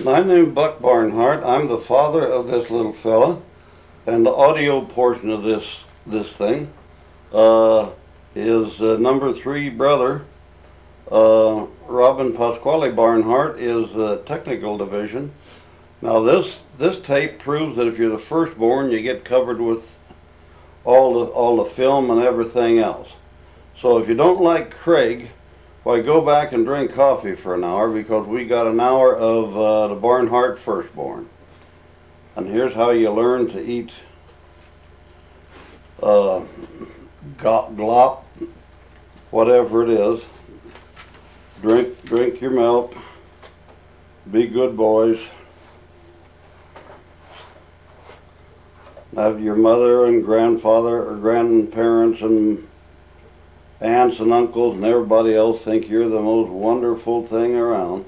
My name's Buck Barnhart. I'm the father of this little fella, and the audio portion of this thing is number three brother. Robin Pasquale Barnhart is the technical division. Now this tape proves that if you're the firstborn, you get covered with all the film and everything else. So if you don't like Craig, why go back and drink coffee for an hour, because we got an hour of the Barnhart firstborn. And here's how you learn to eat glop, whatever it is. Drink your milk. Be good boys. Have your mother and grandfather or grandparents and aunts and uncles and everybody else think you're the most wonderful thing around.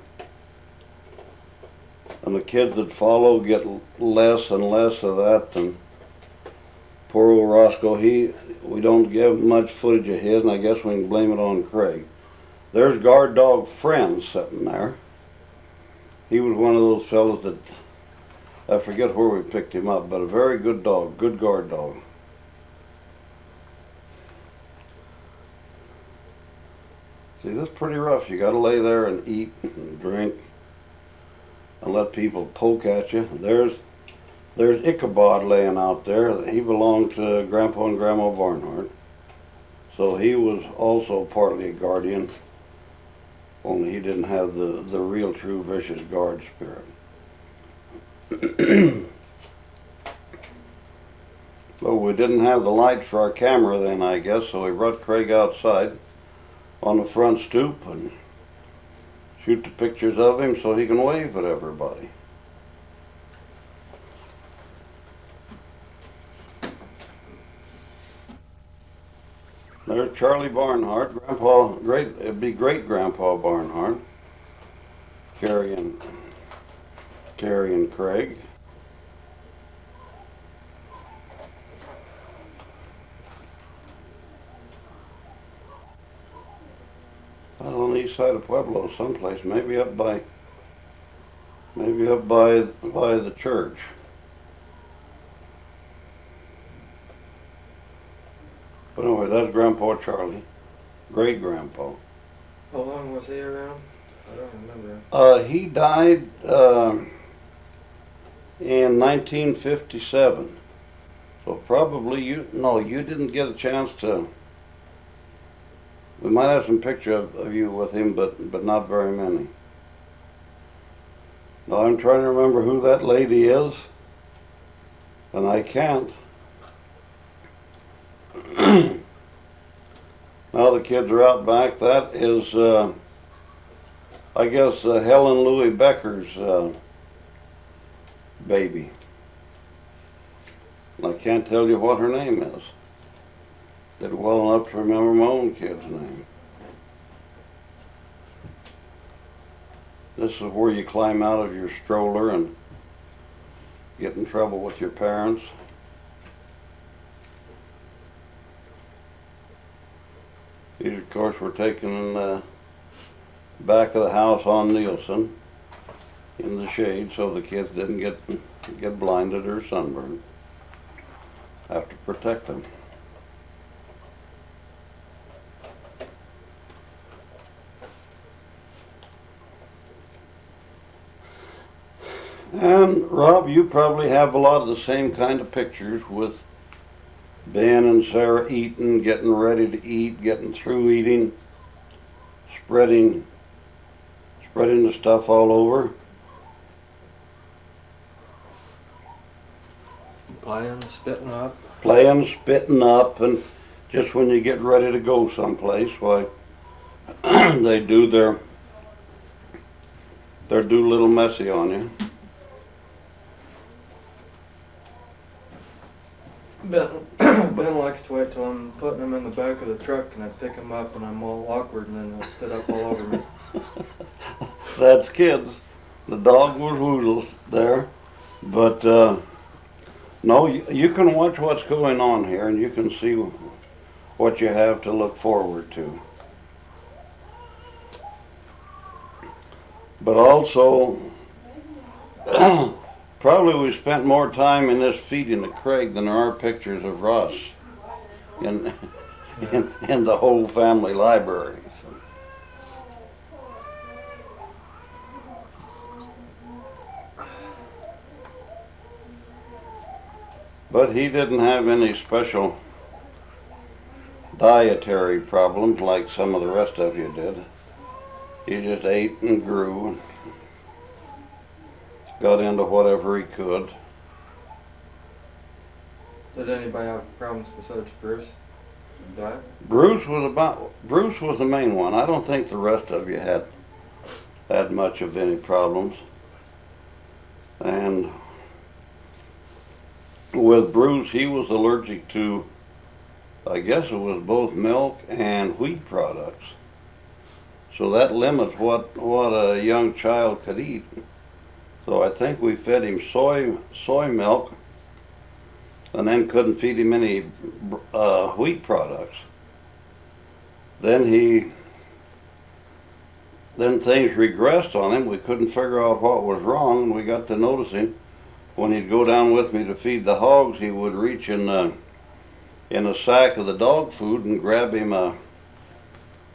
And the kids that follow get less and less of that. And poor old Roscoe, we don't give much footage of his, and I guess we can blame it on Craig. There's guard dog Friend sitting there. He was one of those fellows that, I forget where we picked him up, but a very good dog, good guard dog. See, this is pretty rough. You gotta lay there and eat and drink and let people poke at you. There's Ichabod laying out there. He belonged to Grandpa and Grandma Barnhart. So he was also partly a guardian, only he didn't have the real true vicious guard spirit. So we didn't have the lights for our camera then, I guess, so we brought Craig outside on the front stoop and shoot the pictures of him so he can wave at everybody. There's Charlie Barnhart, it'd be great Grandpa Barnhart, carrying Craig. On the east side of Pueblo, someplace, maybe up by the church. But anyway, that's Grandpa Charlie, great Grandpa. How long was he around? I don't remember. He died in 1957. So probably you didn't get a chance to. We might have some picture of you with him, but not very many. Now I'm trying to remember who that lady is, and I can't. Now the kids are out back. That is, I guess, Helen Louis Becker's baby. And I can't tell you what her name is. Did well enough to remember my own kid's name. This is where you climb out of your stroller and get in trouble with your parents. These, of course, were taken in the back of the house on Nielsen in the shade so the kids didn't get blinded or sunburned. Have to protect them. And Rob, you probably have a lot of the same kind of pictures with Ben and Sarah eating, getting ready to eat, getting through eating, spreading the stuff all over. Playing, Spitting up, and just when you get ready to go someplace, why, they do their little messy on you. Ben likes to wait till I'm putting him in the back of the truck and I pick him up and I'm all awkward and then he'll spit up all over me. That's kids. The dog was Woodles there. But no, you can watch what's going on here and you can see what you have to look forward to. But also, Probably we spent more time in this feeding of Craig than there are pictures of Russ in in the whole family library. So. But he didn't have any special dietary problems like some of the rest of you did. He just ate and grew and got into whatever he could. Did anybody have problems besides Bruce? Diet? Bruce was the main one. I don't think the rest of you had much of any problems. And with Bruce, he was allergic to, I guess it was both milk and wheat products. So that limits what a young child could eat. So I think we fed him soy milk, and then couldn't feed him any wheat products. Then things regressed on him. We couldn't figure out what was wrong, and we got to noticing when he'd go down with me to feed the hogs, he would reach in a sack of the dog food and grab him a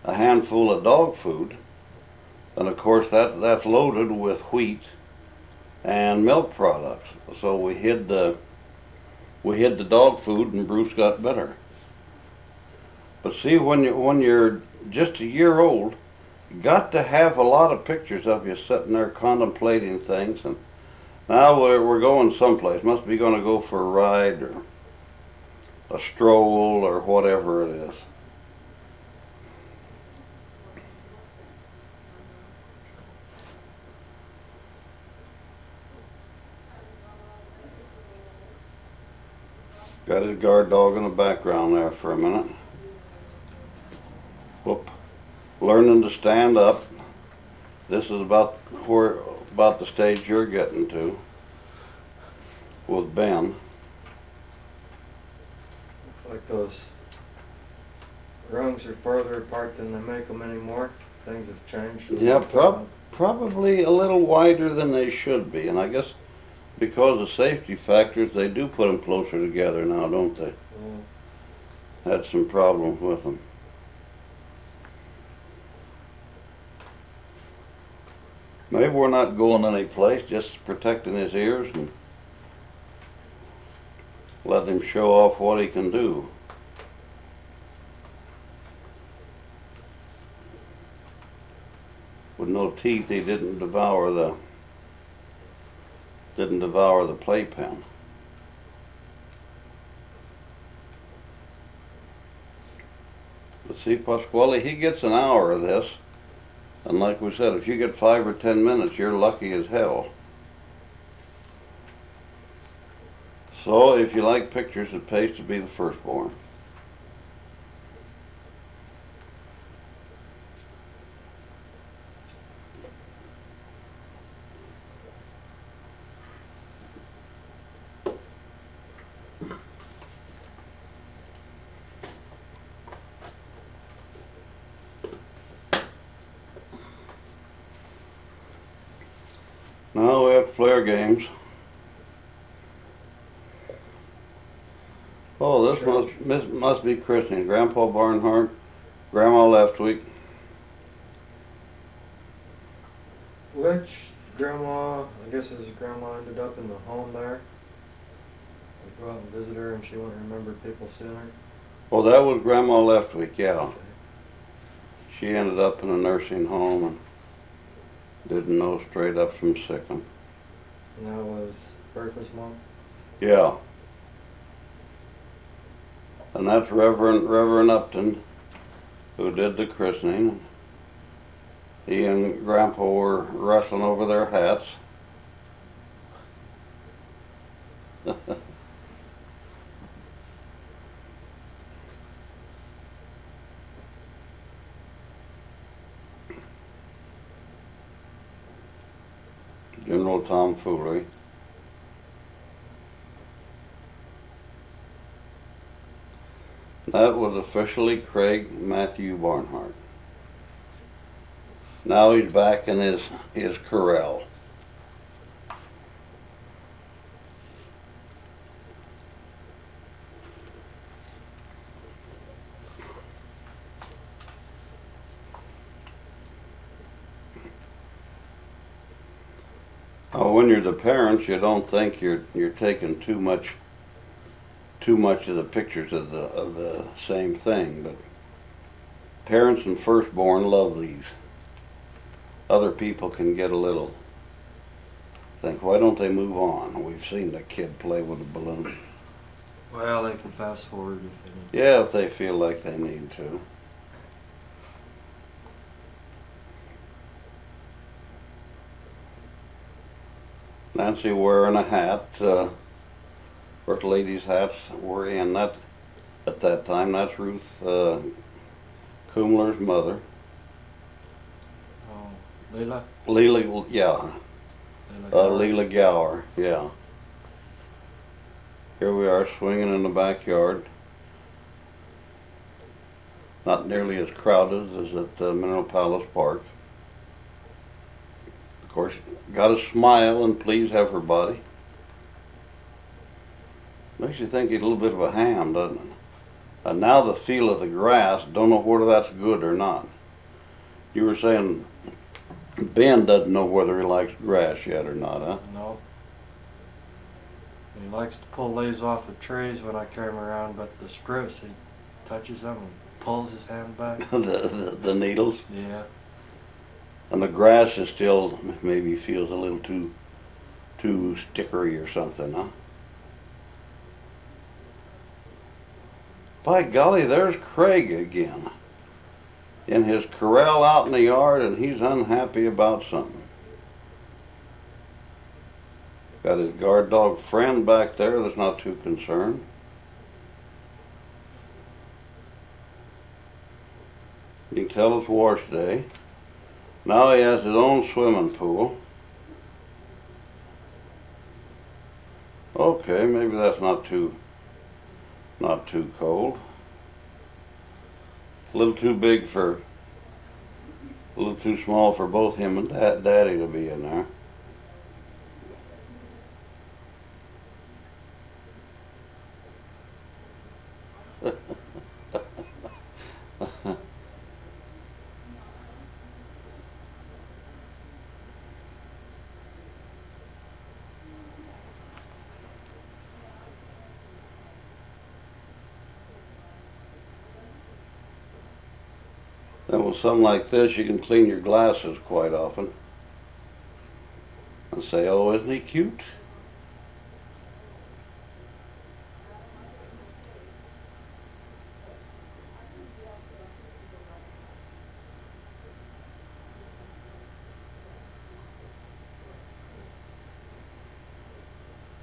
handful of dog food. And of course that's loaded with wheat and milk products. So we hid the dog food, and Bruce got better. But see, when you're just a year old, you got to have a lot of pictures of you sitting there contemplating things. And now we're going someplace. Must be going to go for a ride or a stroll or whatever it is. Got his guard dog in the background there for a minute. Whoop. Learning to stand up. This is about the stage you're getting to with Ben. Looks like those rungs are farther apart than they make them anymore. Things have changed. Yeah, probably a little wider than they should be, and I guess because of safety factors, they do put them closer together now, don't they? Yeah. Had some problems with them. Maybe we're not going any place, just protecting his ears and letting him show off what he can do. With no teeth, he didn't devour the playpen. But see, Pasquale, he gets an hour of this. And like we said, if you get 5 or 10 minutes, you're lucky as hell. So if you like pictures, it pays to be the firstborn. Now we have to play our games. Oh, this must be christening. Grandpa Barnhart, Grandma left week. Which grandma, I guess his grandma ended up in the home there. We go out and visit her and she wouldn't remember people seeing her. Well, that was Grandma left week, yeah. Okay. She ended up in a nursing home and didn't know straight up from sickum. And that was Bertha's mom? Yeah. And that's Reverend Upton, who did the christening. He and Grandpa were wrestling over their hats. General tomfoolery. That was officially Craig Matthew Barnhart. Now he's back in his corral. When you're the parents, you don't think you're taking too much of the pictures of the same thing, but parents and firstborn love these. Other people can get a little think, why don't they move on? We've seen the kid play with a balloon. Well, they can fast forward if they need. Yeah, if they feel like they need to. Nancy wearing a hat, first lady's hats were in that at that time. That's Ruth Kumler's mother. Oh, Leela? Leela, yeah, Leela. Leela Gower, yeah. Here we are swinging in the backyard. Not nearly as crowded as at Mineral Palace Park. Of course, got a smile and please everybody. Makes you think he's a little bit of a ham, doesn't it? And now the feel of the grass, don't know whether that's good or not. You were saying Ben doesn't know whether he likes grass yet or not, huh? No. He likes to pull leaves off of trees when I carry him around, but the spruce, he touches them and pulls his hand back. the needles. Yeah. And the grass is still, maybe feels a little too stickery or something, huh? By golly, there's Craig again. In his corral out in the yard, and he's unhappy about something. Got his guard dog friend back there that's not too concerned. You can tell it's wash day. Now he has his own swimming pool. Okay, maybe that's not too cold. A little too big for, a little too small for both him and Daddy to be in there. Then with something like this, you can clean your glasses quite often and say, oh, isn't he cute?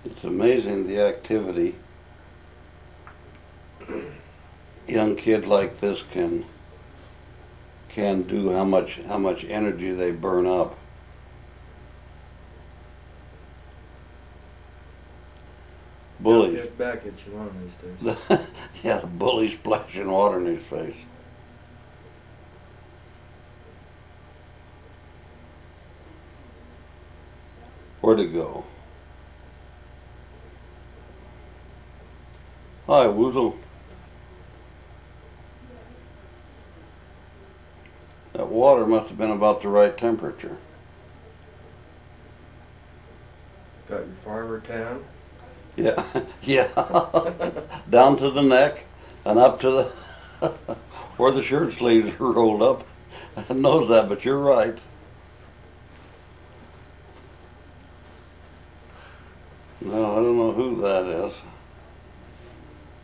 It's amazing the activity young kid like this can do, how much energy they burn up. Bullies. He'll get back at you one of these days. Yeah, the bully splashing water in his face. Where'd it go? Hi, Woozle. That water must have been about the right temperature. Got your farmer tan. Yeah, yeah. Down to the neck and up to the where the shirt sleeves are rolled up. I knows that, but you're right. No, I don't know who that is.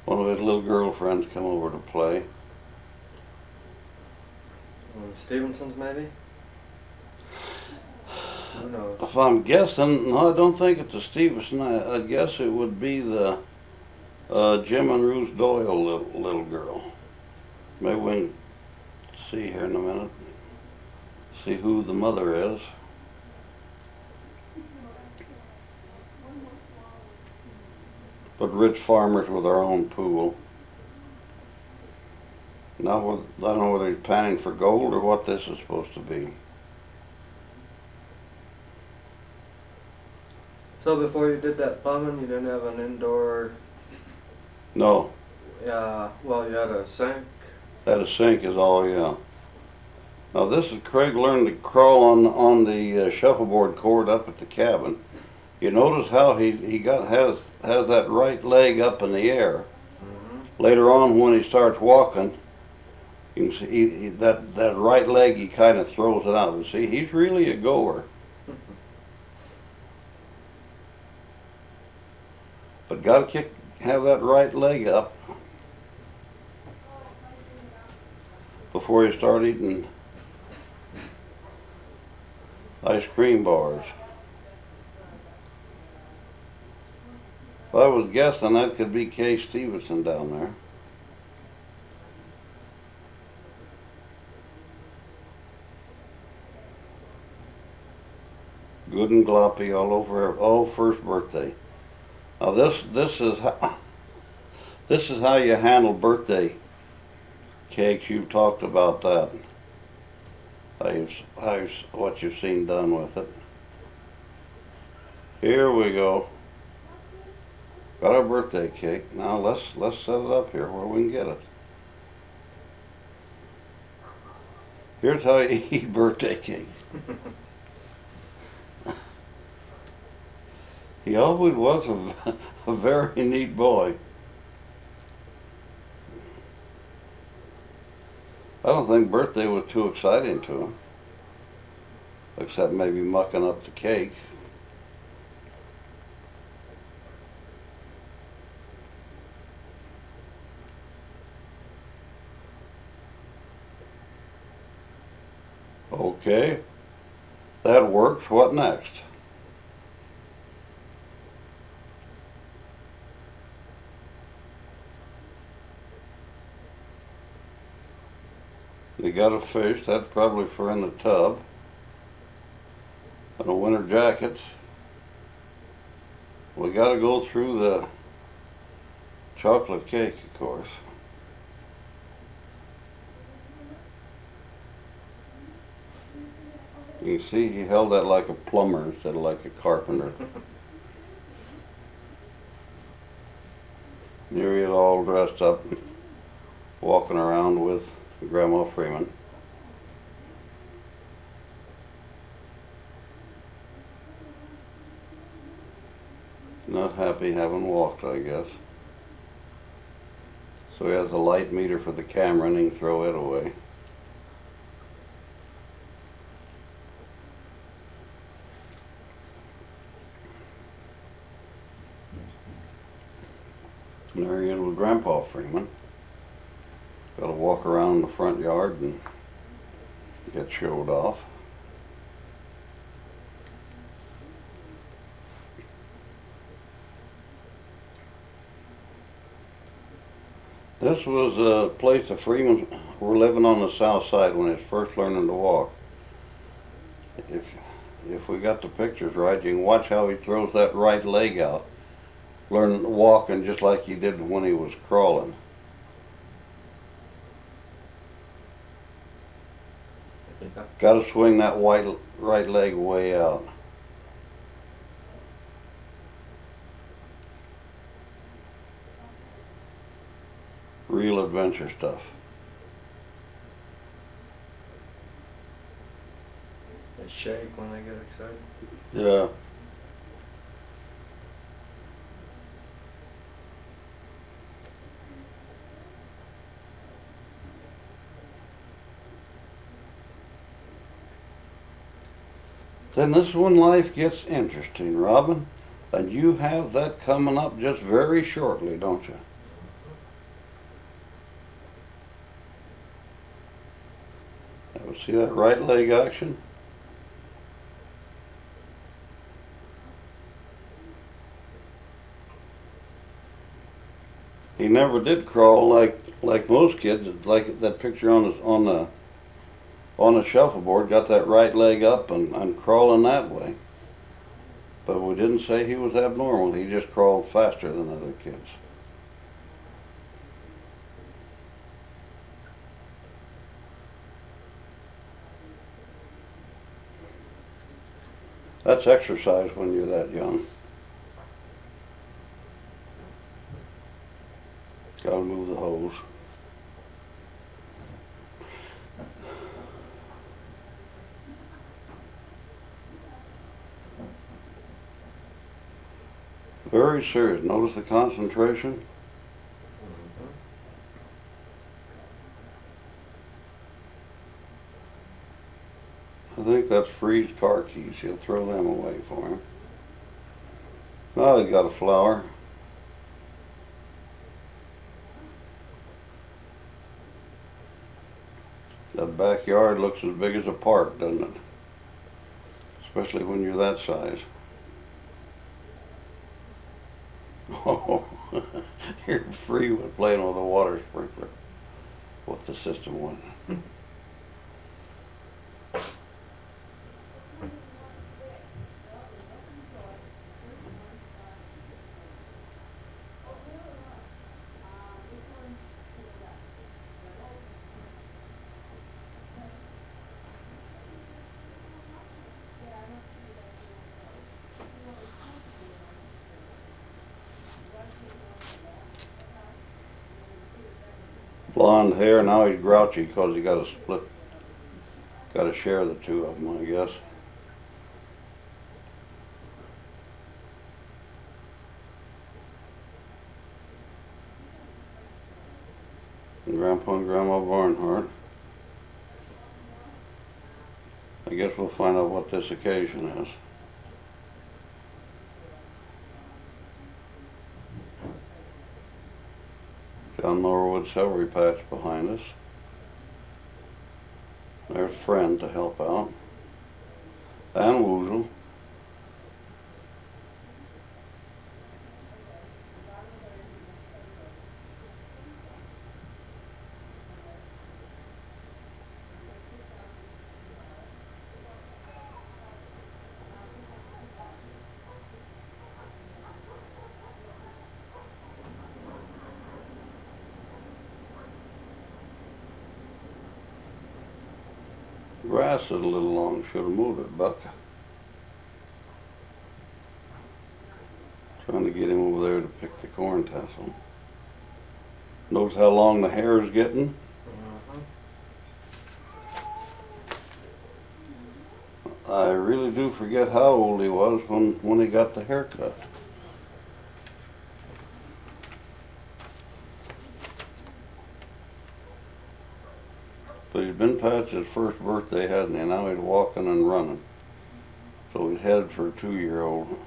One of his little girlfriends come over to play. Stevenson's maybe? Who knows? If I'm guessing, no, I don't think it's a Stevenson. I'd guess it would be the Jim and Ruth Doyle little girl. Maybe we can see here in a minute. See who the mother is. But rich farmers with their own pool. Now, I don't know whether he's panning for gold or what this is supposed to be. So before you did that plumbing, you didn't have an indoor, No, well, you had a sink. that a sink is all, yeah. Now this is Craig learned to crawl on the shuffleboard cord up at the cabin. You notice how he has that right leg up in the air. Mm-hmm. Later on, when he starts walking, you can see that right leg he kind of throws it out. You see, he's really a goer. But got to have that right leg up before you start eating ice cream bars. If I was guessing, that could be Kay Stevenson down there. Good and gloppy all over. Oh, first birthday. Now this is how you handle birthday cakes. You've talked about that. What you've seen done with it. Here we go. Got our birthday cake. Now let's set it up here where we can get it. Here's how you eat birthday cake. He always was a very neat boy. I don't think birthday was too exciting to him, except maybe mucking up the cake. Okay, that works. What next? You got a fish, that's probably for in the tub. And a winter jacket. We got to go through the chocolate cake, of course. You can see he held that like a plumber instead of like a carpenter. Here he is all dressed up, walking around with Grandma Freeman. Not happy having walked, I guess. So he has a light meter for the camera and he can throw it away. And there he is with Grandpa Freeman. Got to walk around the front yard and get showed off. This was a place the Freemans were living on the south side when he was first learning to walk. If we got the pictures right, you can watch how he throws that right leg out, learning to walk, and just like he did when he was crawling. Got to swing that right leg way out. Real adventure stuff. They shake when they get excited. Yeah. Then this is when life gets interesting, Robin. And you have that coming up just very shortly, don't you? See that right leg action? He never did crawl like most kids. Like that picture on the shuffleboard, got that right leg up and crawling that way. But we didn't say he was abnormal. He just crawled faster than other kids. That's exercise when you're that young. Gotta move the hose. Very serious. Notice the concentration? Mhm. I think that's Free's car keys. He'll throw them away for him. Now he's got a flower. That backyard looks as big as a park, doesn't it? Especially when you're that size. Oh, you're Free with playing with a water sprinkler. What the system was. Blonde hair, now he's grouchy because he got to share the two of them, I guess. And Grandpa and Grandma Barnhart. I guess we'll find out what this occasion is. John Norwood celery patch behind us. There's Friend to help out. And Woozle. Grass is a little long. Should have moved it, Buck. Trying to get him over there to pick the corn tassel. Notice how long the hair is getting? I really do forget how old he was when he got the haircut. But he's been past his first birthday, hasn't he? Now he's walking and running. So he's headed for a 2-year-old.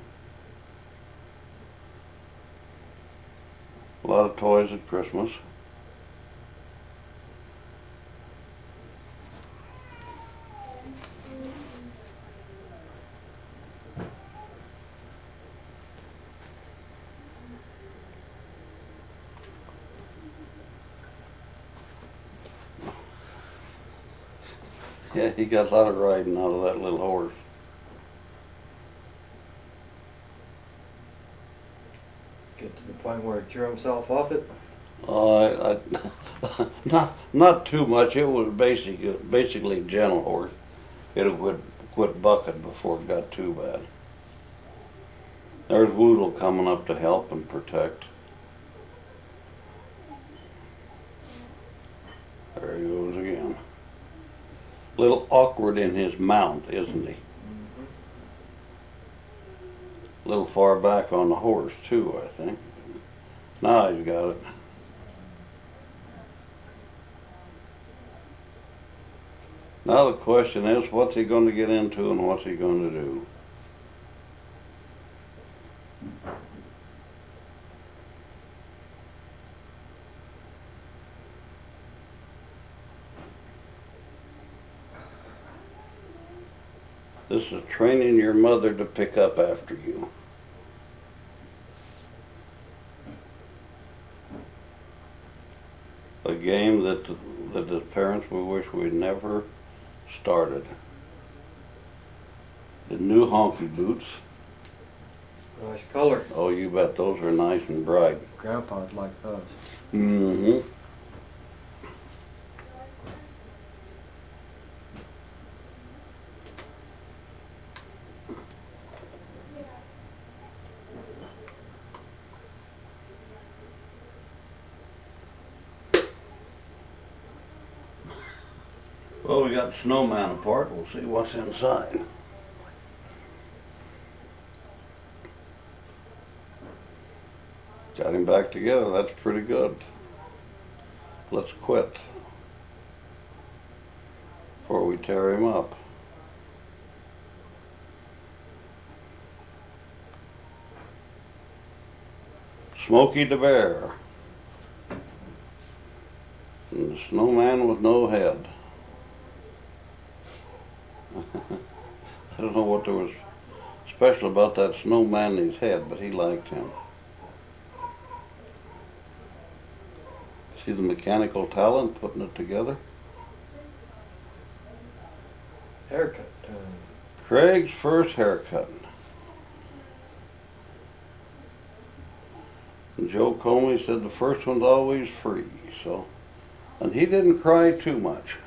A lot of toys at Christmas. Yeah, he got a lot of riding out of that little horse. Get to the point where he threw himself off it. Not too much. It was basically a gentle horse. It would quit bucking before it got too bad. There's Woodle coming up to help and protect. There he goes again. Little awkward in his mount, isn't he? Mm-hmm. A little far back on the horse too, I think. Now he's got it. Now the question is, what's he going to get into and what's he going to do? This is training your mother to pick up after you. A game that as parents we wish we'd never started. The new honky boots. Nice color. Oh, you bet those are nice and bright. Grandpa'd like those. Mm-hmm. Well, we got the snowman apart. We'll see what's inside. Got him back together. That's pretty good. Let's quit before we tear him up. Smokey the Bear. And the snowman with no head. I don't know what there was special about that snowman and his head, but he liked him. See the mechanical talent putting it together? Haircut time. Craig's first haircut. And Joe Comey said the first one's always free, so. And he didn't cry too much.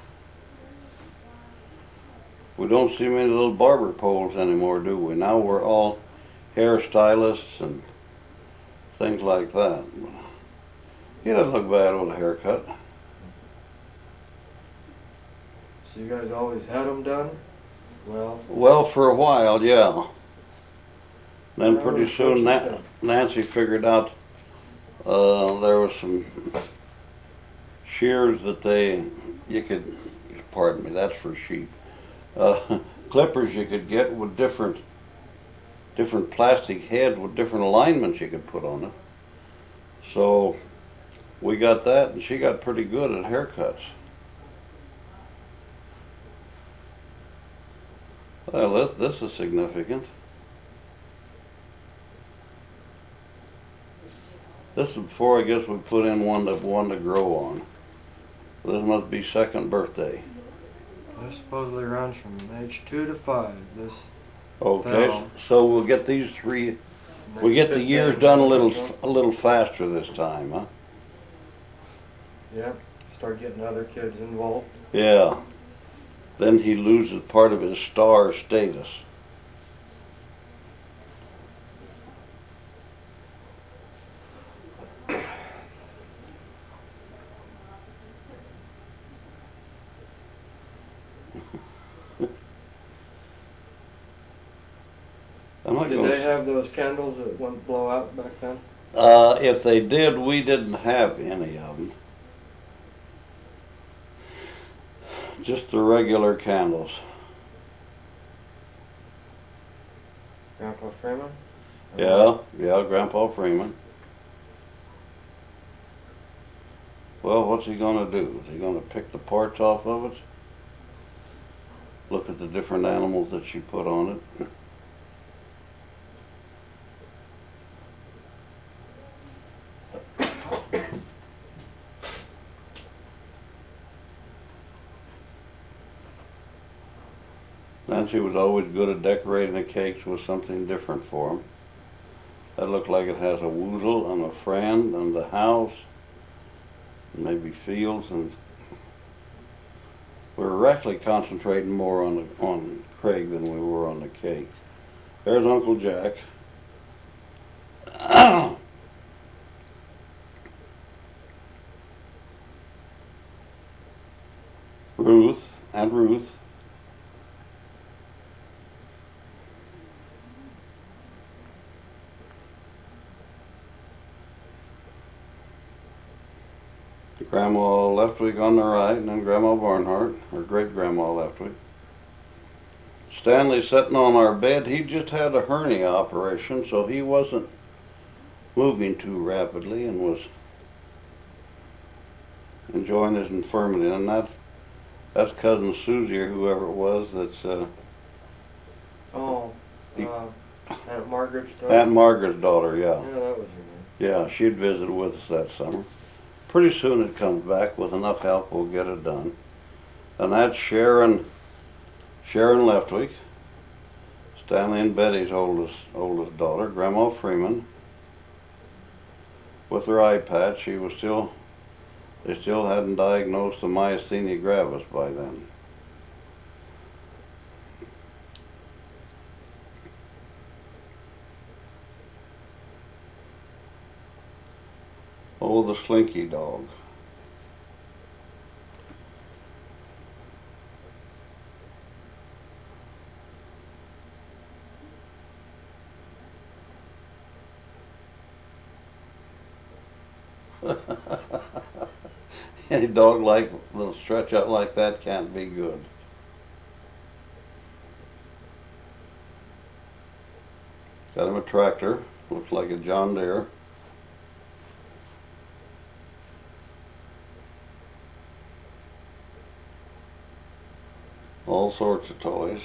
We don't see many little barber poles anymore, do we? Now we're all hairstylists and things like that. He doesn't look bad with a haircut. So you guys always had them done? Well, for a while, yeah. Then That pretty was soon what you said. Nancy figured out there was some shears that you could, pardon me, that's for sheep. Clippers you could get with different plastic heads with different alignments you could put on it. So we got that, and she got pretty good at haircuts. Well, this is significant. This is before I guess we put in one to grow on. This must be second birthday. This supposedly runs from age 2 to 5. This Okay, Wow. so we'll get these three. We next get the 15 years done minutes or so. a little faster this time, huh? Yep. Start getting other kids involved. Yeah. Then he loses part of his star status. I'm not Did gonna they have those candles that wouldn't blow out back then? If they did, we didn't have any of them. Just the regular candles. Grandpa Freeman? Yeah, Grandpa Freeman. Well, what's he gonna do? Is he gonna pick the parts off of it? Look at the different animals that she put on it. Nancy was always good at decorating the cakes with something different for them. That looked like it has a woozle and a friend and the house, and maybe fields, and we were actually concentrating more on Craig than we were on the cake. There's Uncle Jack. Ruth. Grandma Leftwig on the right, and then Grandma Barnhart, or great-grandma Leftwig. Stanley sitting on our bed, he just had a hernia operation, so he wasn't moving too rapidly and was enjoying his infirmity. And that's Cousin Susie or whoever it was that's Aunt Margaret's daughter? Aunt Margaret's daughter, yeah. Yeah, that was her name. Yeah, she'd visited with us that summer. Pretty soon it comes back. With enough help, we'll get it done. And that's Sharon Leftwig, Stanley and Betty's oldest daughter, Grandma Freeman. With her eye patch, they still hadn't diagnosed the myasthenia gravis by then. Oh, the Slinky dog. Any dog like that'll stretch out like that can't be good. Got him a tractor, looks like a John Deere. All sorts of toys.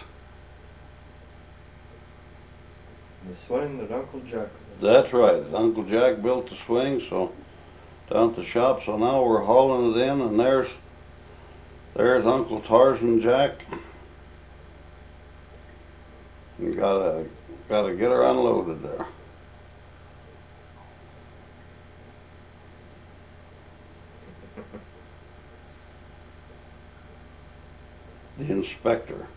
The swing that Uncle Jack. That's right. Uncle Jack built the swing, so down at the shop. So now we're hauling it in, and there's Uncle Tarzan Jack. You gotta get her unloaded there. The inspector.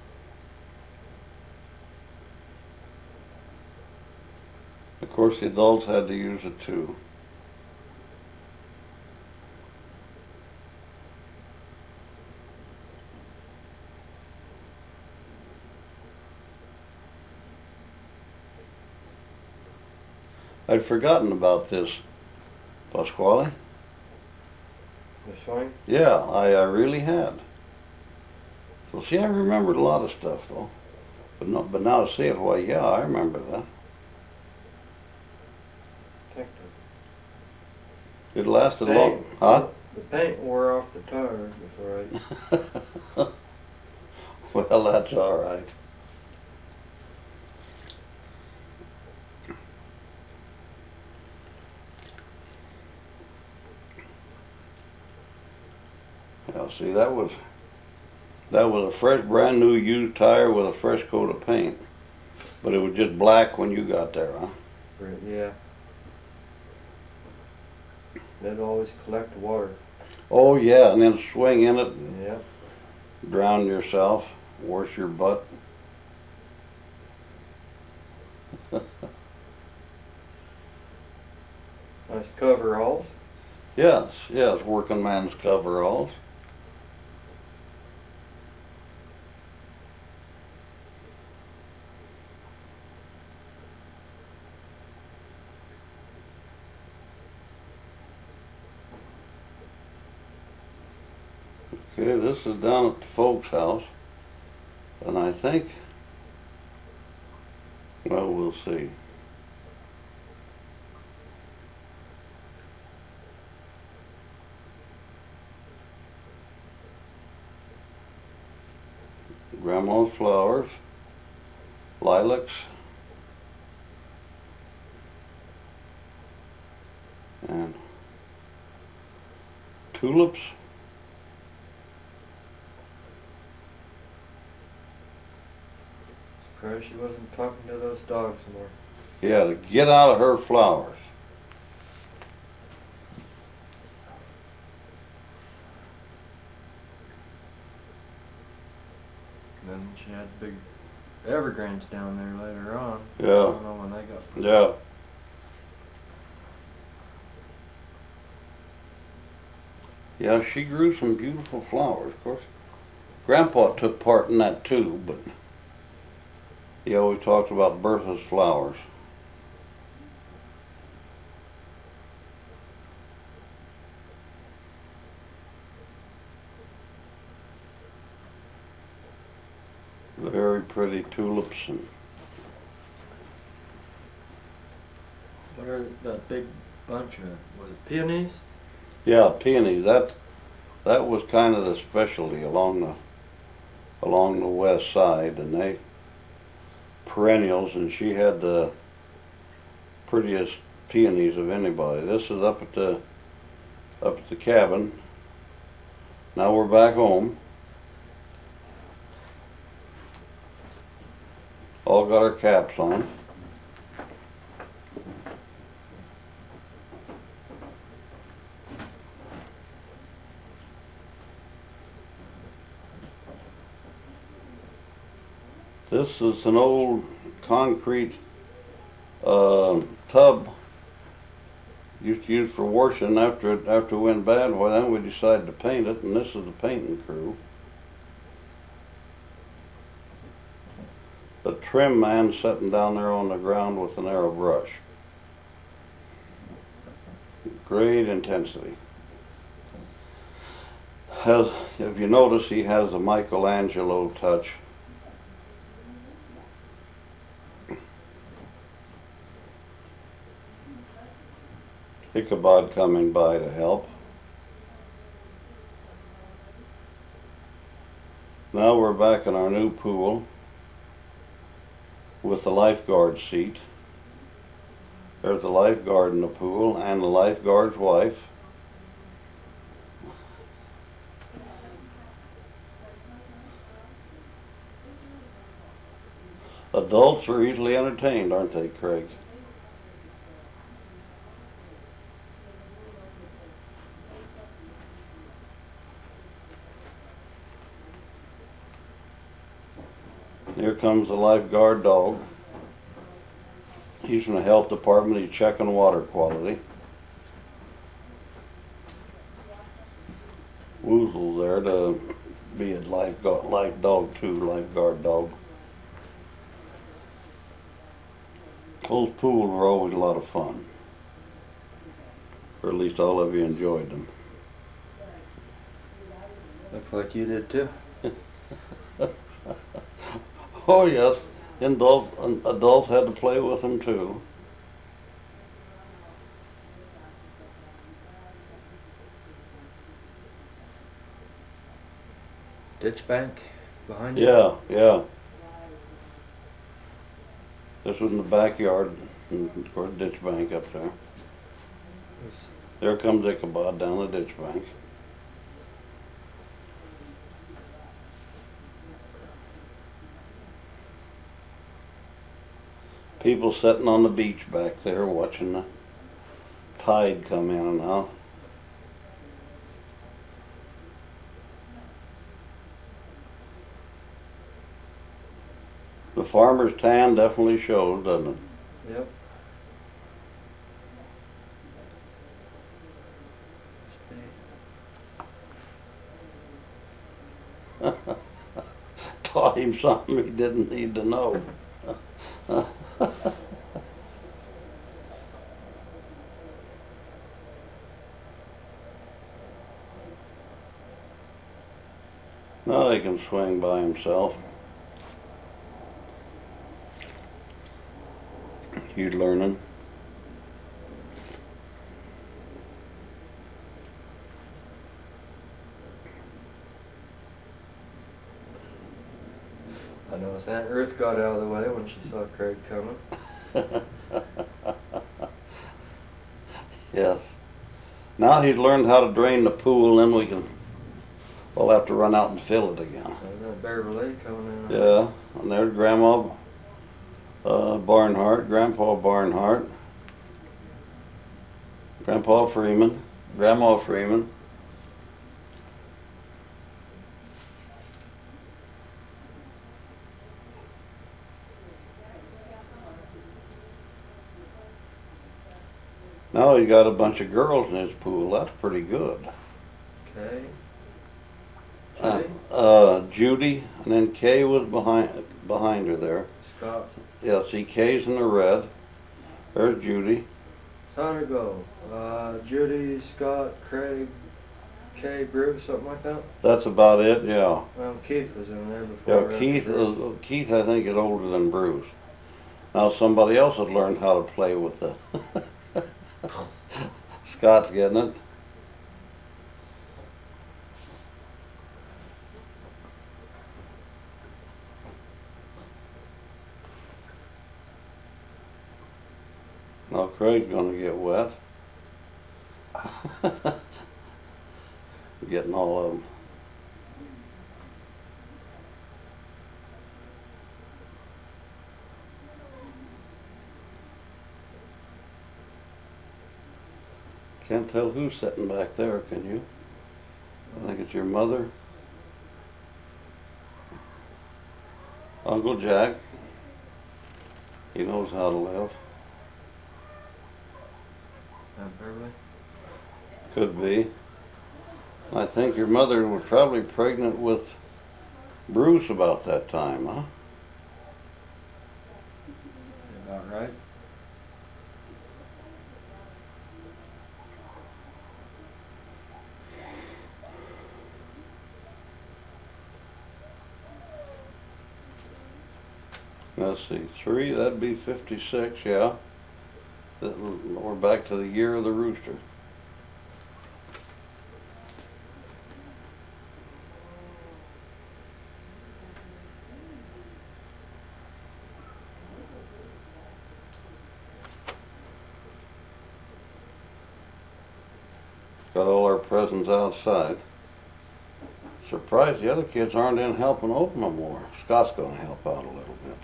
Of course, the adults had to use it too. I'd forgotten about this, Pasquale. The swing? Yeah, I really had. So see, I remembered a lot of stuff though, but now to see it, why, yeah, I remember that. I think It lasted the long, paint, huh? the paint wore off the tires before I. Well, that's all right. Now, see, that was a fresh, brand new used tire with a fresh coat of paint, but it was just black when you got there, huh? Yeah. They'd always collect water. Oh yeah, and then swing in it and Yeah. drown yourself, wash your butt. Nice coveralls. Yes, yes, working man's coveralls. Okay, this is down at the folks' house, and I think, well, we'll see. Grandma's flowers, lilacs, and tulips. Surprised she wasn't talking to those dogs more. Yeah, to get out of her flowers. And then she had big evergreens down there later on. Yeah. I don't know when they got. Yeah. Yeah, she grew some beautiful flowers, of course. Grandpa took part in that too, but he always talked about Bertha's flowers. Very pretty tulips and What are that big bunch of? Was it peonies? yeah, peonies. That was kind of the specialty along the west side, and they perennials, and she had the prettiest peonies of anybody. This is up at the cabin. Now we're back home. All got our caps on. This is an old concrete tub used to use for washing after it went bad. Well, then we decided to paint it, and this is the painting crew. The trim man sitting down there on the ground with an airbrush. Great intensity. If you notice, he has a Michelangelo touch. Ichabod coming by to help. Now we're back in our new pool with the lifeguard seat. There's the lifeguard in the pool and the lifeguard's wife. Adults are easily entertained, aren't they, Craig? Here comes the lifeguard dog. He's from the health department. He's checking water quality. Woozle's there to be a life dog too, lifeguard dog. Those pools were always a lot of fun. Or at least all of you enjoyed them. Looks like you did too. Oh yes, adults had to play with them too. Ditch bank behind you? Yeah, yeah. This was in the backyard, and of course ditch bank up there. There comes Ichabod down the ditch bank. People sitting on the beach back there watching the tide come in and out. The farmer's tan definitely shows, doesn't Yep. it? Taught him something he didn't need to know. Now he can swing by himself. He's learning. I noticed Aunt Ruth got out of the way when she saw Craig coming. Yes. Now he's learned how to drain the pool, then we'll have to run out and fill it again. And that Beverly coming in. Yeah, and there's Grandma Barnhart, Grandpa Barnhart, Grandpa Freeman, Grandma Freeman. Now he's got a bunch of girls in his pool. That's pretty good. Okay. Judy, and then Kay was behind her there. Scott. Yeah, see Kay's in the red. There's Judy. How'd it go? Judy, Scott, Craig, Kay, Bruce, something like that? That's about it, yeah. Well, Keith was in there before. Yeah, Keith I think is older than Bruce. Now somebody else had learned how to play with the Scott's getting it. Now Craig's gonna get wet. Getting all of them. Can't tell who's sitting back there, can you? I think it's your mother. Uncle Jack. He knows how to live. Aunt Beverly? Could be. I think your mother was probably pregnant with Bruce about that time, huh? About right. Let's see, 3, that'd be 56, yeah. We're back to the year of the rooster. Got all our presents outside. Surprised the other kids aren't in helping open them more. Scott's gonna help out a little bit.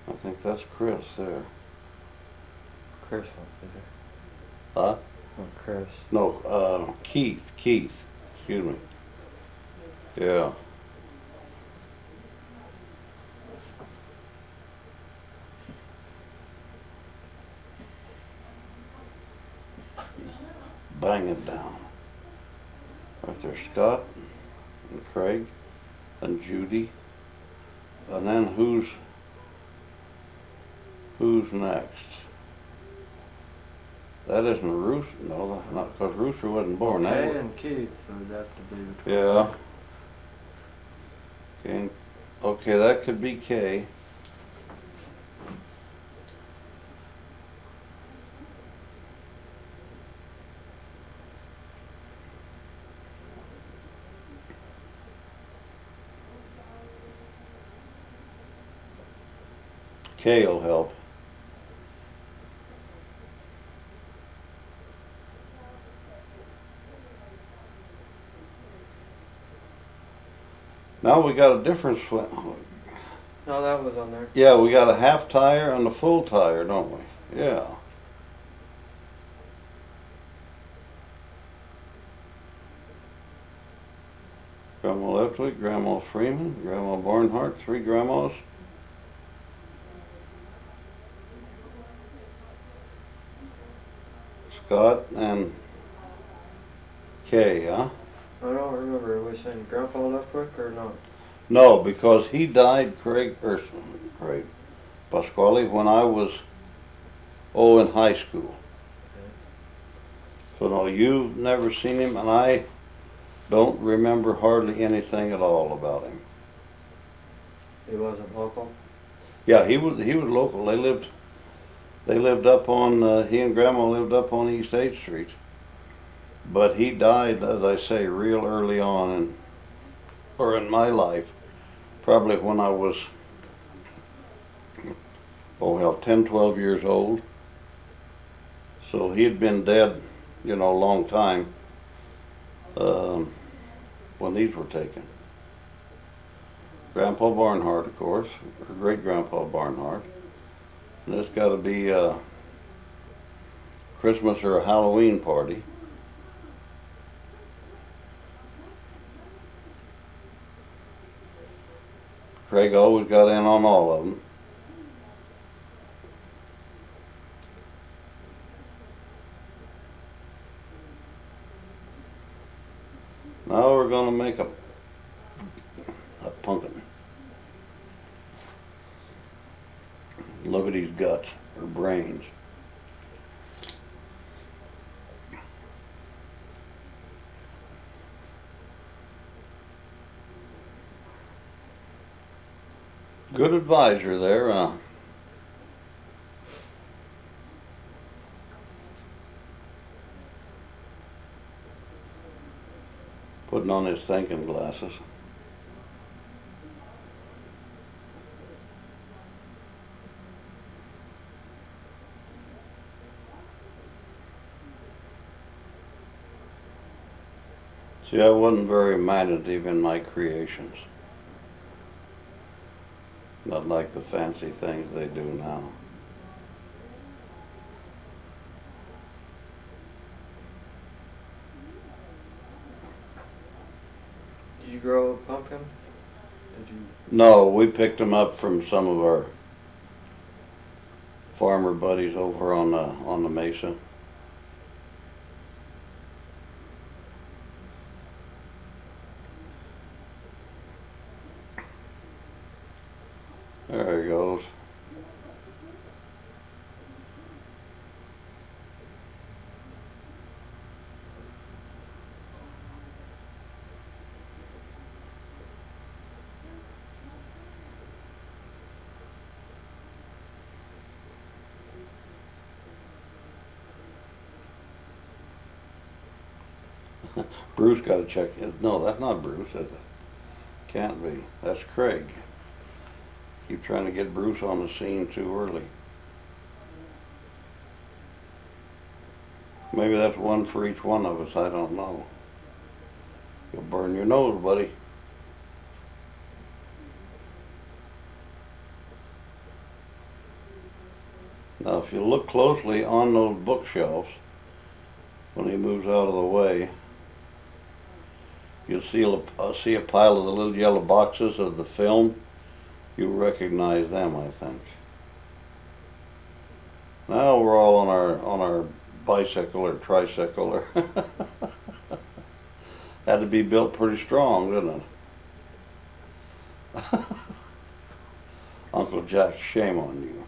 I think that's Chris there. Chris won't be there. Huh? Oh, Chris. No, Keith, excuse me. Yeah. Bang it down. Right there, Scott and Craig and Judy. And then who's next? That isn't Rooster. No, not because Rooster wasn't born. That Kay was, and Keith would have to be between. yeah. Okay, that could be Kay. Kay will help. Now we got a difference. No, that was on there. Yeah, we got a half tire and a full tire, don't we? Yeah. Grandma Leftwick, Grandma Freeman, Grandma Barnhart, 3 grandmas. Scott and Kay, huh? I don't remember. Are we saying Grandpa Leftwick or not? No, because he died, Craig Pasquale, when I was, in high school. So no, you've never seen him, and I don't remember hardly anything at all about him. He wasn't local? Yeah, he was local. They lived up on, he and Grandma lived up on East 8th Street. But he died, as I say, real early on in my life. Probably when I was, 10, 12 years old. So he had been dead, a long time, when these were taken. Grandpa Barnhart, of course, or great-grandpa Barnhart. And this got to be a Christmas or a Halloween party. Craig always got in on all of them. Now we're going to make a pumpkin. Look at his guts, or brains. Good advisor there, putting on his thinking glasses. See, I wasn't very imaginative in my creations. Not like the fancy things they do now. Did you grow a pumpkin? Did you? No, we picked them up from some of our farmer buddies over on the mesa. There he goes. Bruce got to check it. No, that's not Bruce, is it? Can't be. That's Craig. Keep trying to get Bruce on the scene too early. Maybe that's one for each one of us. I don't know. You'll burn your nose, buddy. Now, if you look closely on those bookshelves, when he moves out of the way, you'll see a pile of the little yellow boxes of the film. You'll recognize them, I think. Now we're all on our bicycle or tricycle, or had to be built pretty strong, didn't it? Uncle Jack, shame on you.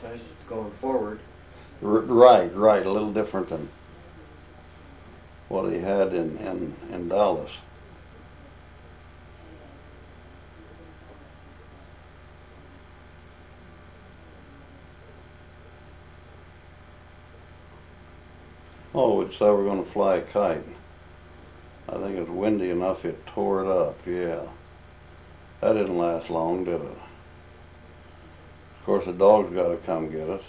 Nice, it's going forward. Right, a little different than what he had in Dallas. Oh, it said we're going to fly a kite. I think it's windy enough it tore it up, yeah. That didn't last long, did it? Of course, the dog's got to come get it.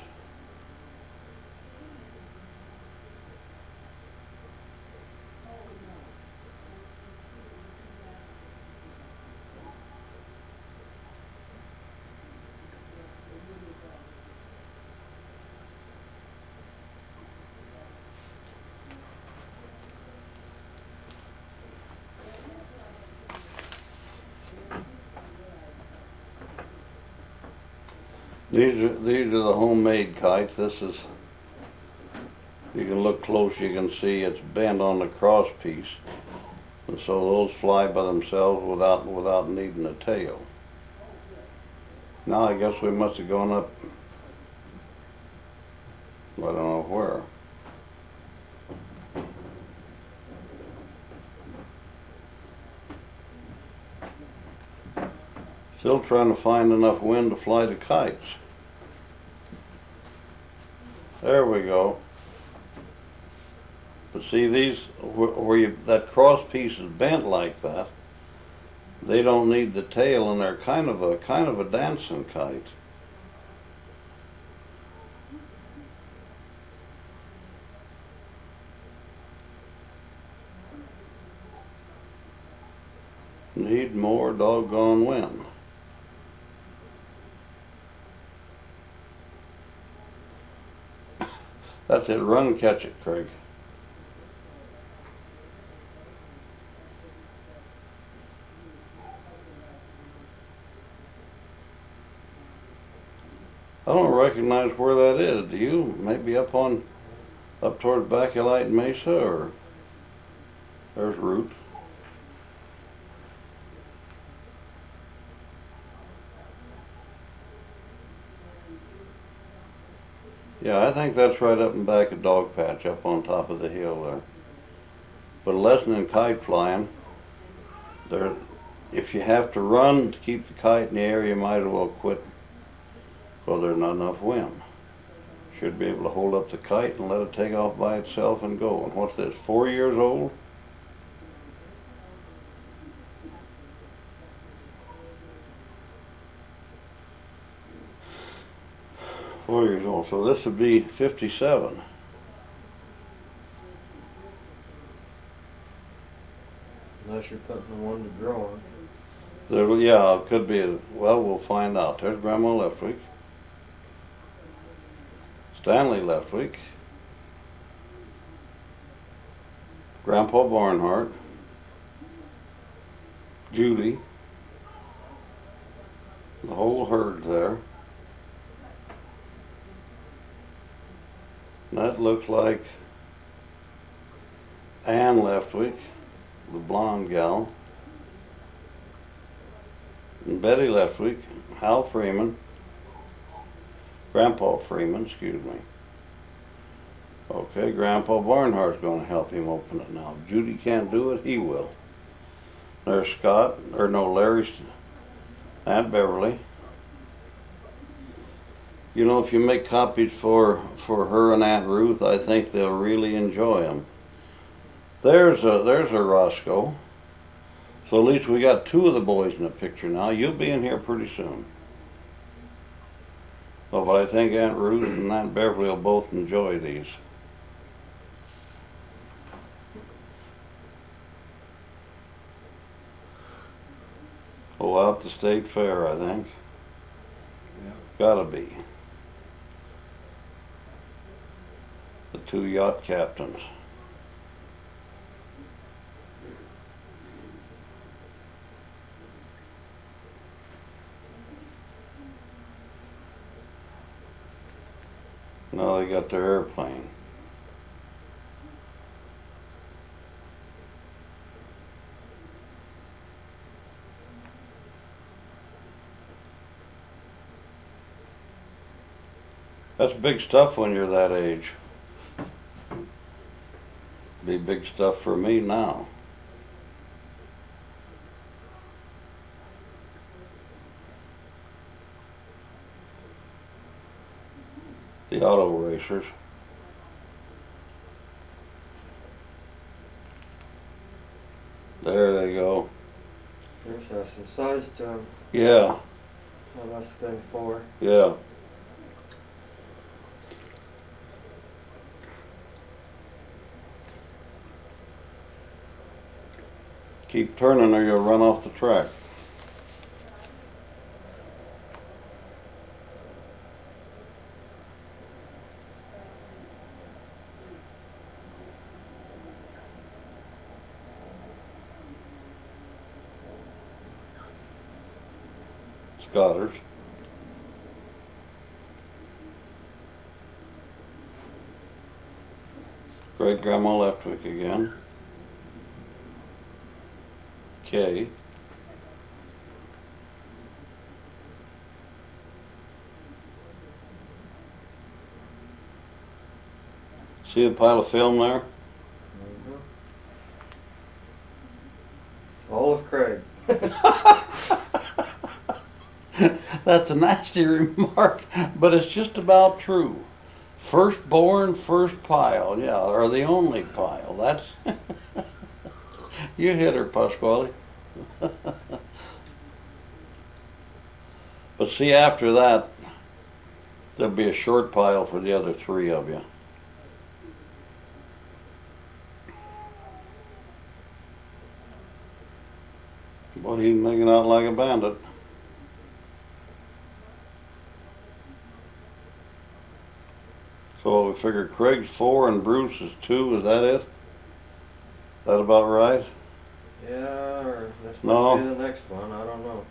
These are the homemade kites. This is, you can look close, you can see it's bent on the cross piece. And so those fly by themselves without needing a tail. Now I guess we must have gone up, I don't know where. Still trying to find enough wind to fly the kites. There we go. But see, these, where that cross piece is bent like that, they don't need the tail, and they're kind of a dancing kite. Need more doggone wind. That's it. Run and catch it, Craig. I don't recognize where that is. Do you? Maybe up towards Baculite Mesa, or there's Root. Yeah, I think that's right up in back of Dog Patch, up on top of the hill there. But a lesson in kite flying, if you have to run to keep the kite in the air, you might as well quit, because there's not enough wind. Should be able to hold up the kite and let it take off by itself and go. And what's this, 4 years old? So this would be 57. Unless you're putting the one to grow on. Yeah, it could be. Well, we'll find out. There's Grandma Leftwick. Stanley Leftwick. Grandpa Barnhart. Judy. The whole herd there. That looks like Ann Leftwick, the blonde gal, and Betty Leftwick, Hal Freeman, Grandpa Freeman, excuse me. Okay, Grandpa Barnhart's going to help him open it now. If Judy can't do it, he will. There's Larry, Aunt Beverly. You know, if you make copies for her and Aunt Ruth, I think they'll really enjoy them. There's a Roscoe. So at least we got two of the boys in the picture now. You'll be in here pretty soon. Oh, but I think Aunt Ruth and Aunt Beverly will both enjoy these. Oh, out the state fair, I think. Yeah. Gotta be. The two yacht captains. Now they got their airplane. That's big stuff when you're that age. Be big stuff for me now. The auto racers. There they go. Interesting. Size to them. Yeah, That must have been 4. yeah. Keep turning or you'll run off the track. Scotters. Great Grandma Leftwick again. Kay. See the pile of film there? All of Craig. That's a nasty remark, but it's just about true. Firstborn, first pile, yeah, or the only pile. That's you hit her, Pasquale. But see, after that, there'll be a short pile for the other three of you. Well, he's making out like a bandit. So we figured Craig's 4 and Bruce is 2. Is that it? That about right? Yeah, or this No. might be the next one. I don't know.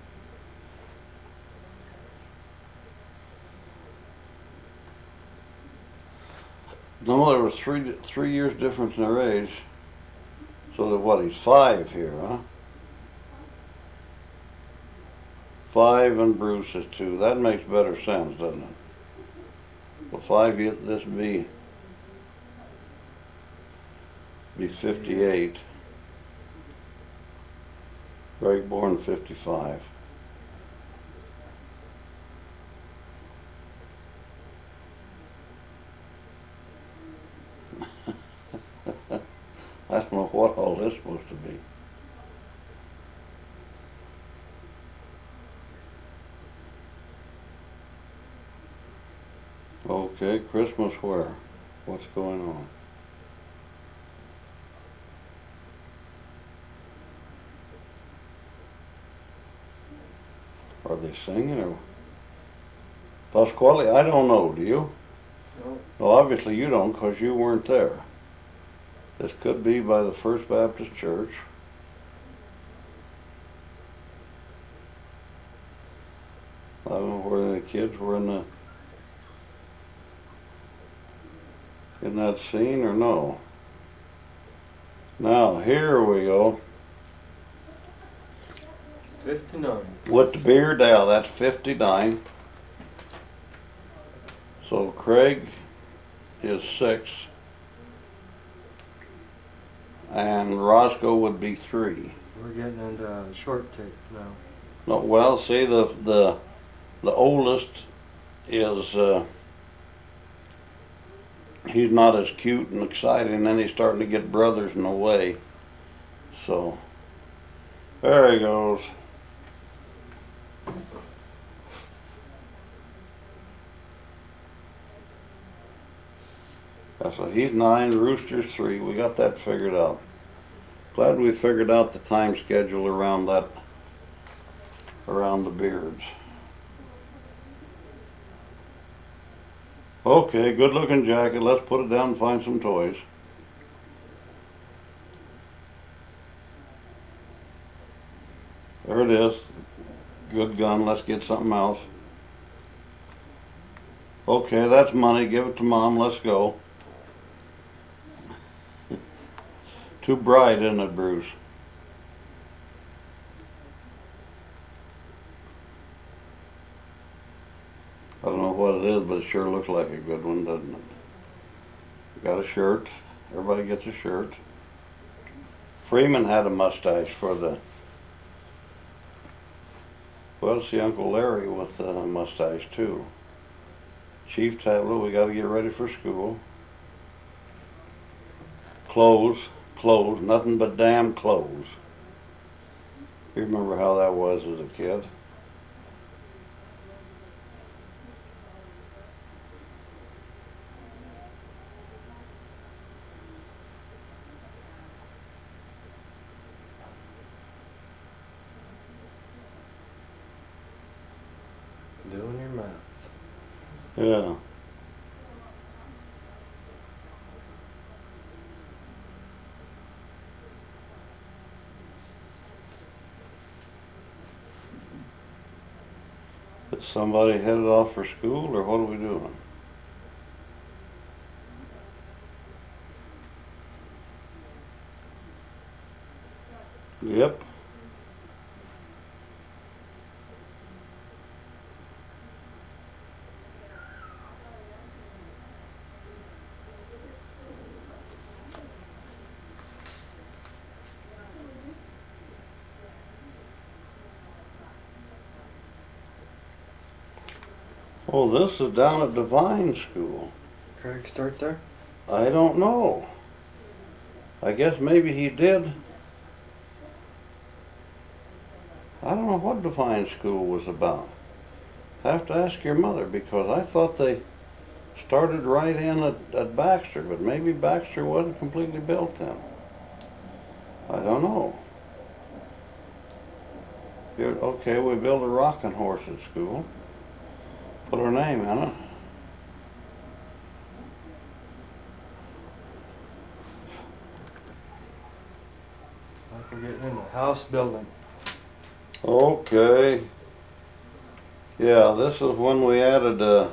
No, there was three years difference in their age. So that what? He's 5 here, huh? 5 and Bruce is 2. That makes better sense, doesn't it? Well, 5, this be 58. Greg born 55. I don't know what all this is supposed to be. Okay, Christmas where? What's going on? Are they singing or? Pasquale, I don't know, do you? No. Well, obviously you don't because you weren't there. This could be by the First Baptist Church. I don't know where the kids were in that scene or no. Now, here we go. 59. With the beard, now that's 59. So Craig is 6. And Roscoe would be 3. We're getting into short tape now. No, well, see, the oldest is he's not as cute and exciting, and then he's starting to get brothers in the way. So, there he goes. So he's 9, Rooster's 3. We got that figured out. Glad we figured out the time schedule around that, around the beards. Okay, good looking jacket. Let's put it down and find some toys. There it is. Good gun. Let's get something else. Okay, that's money. Give it to Mom. Let's go. Too bright, isn't it, Bruce? I don't know what it is, but it sure looks like a good one, doesn't it? Got a shirt. Everybody gets a shirt. Freeman had a mustache for the... Well, see Uncle Larry with a mustache, too. Chief Tablet, we got to get ready for school. Clothes, nothing but damn clothes. You remember how that was as a kid? Doing your math. Yeah. Is somebody headed off for school, or what are we doing? Yep. Oh, this is down at Divine School. Craig start there? I don't know. I guess maybe he did. I don't know what Divine School was about. I have to ask your mother, because I thought they started right in at Baxter, but maybe Baxter wasn't completely built then. I don't know. Here, okay, we built a rocking horse at school. Put our name in it. Like we're getting in the house building. Okay. Yeah, this is when we added a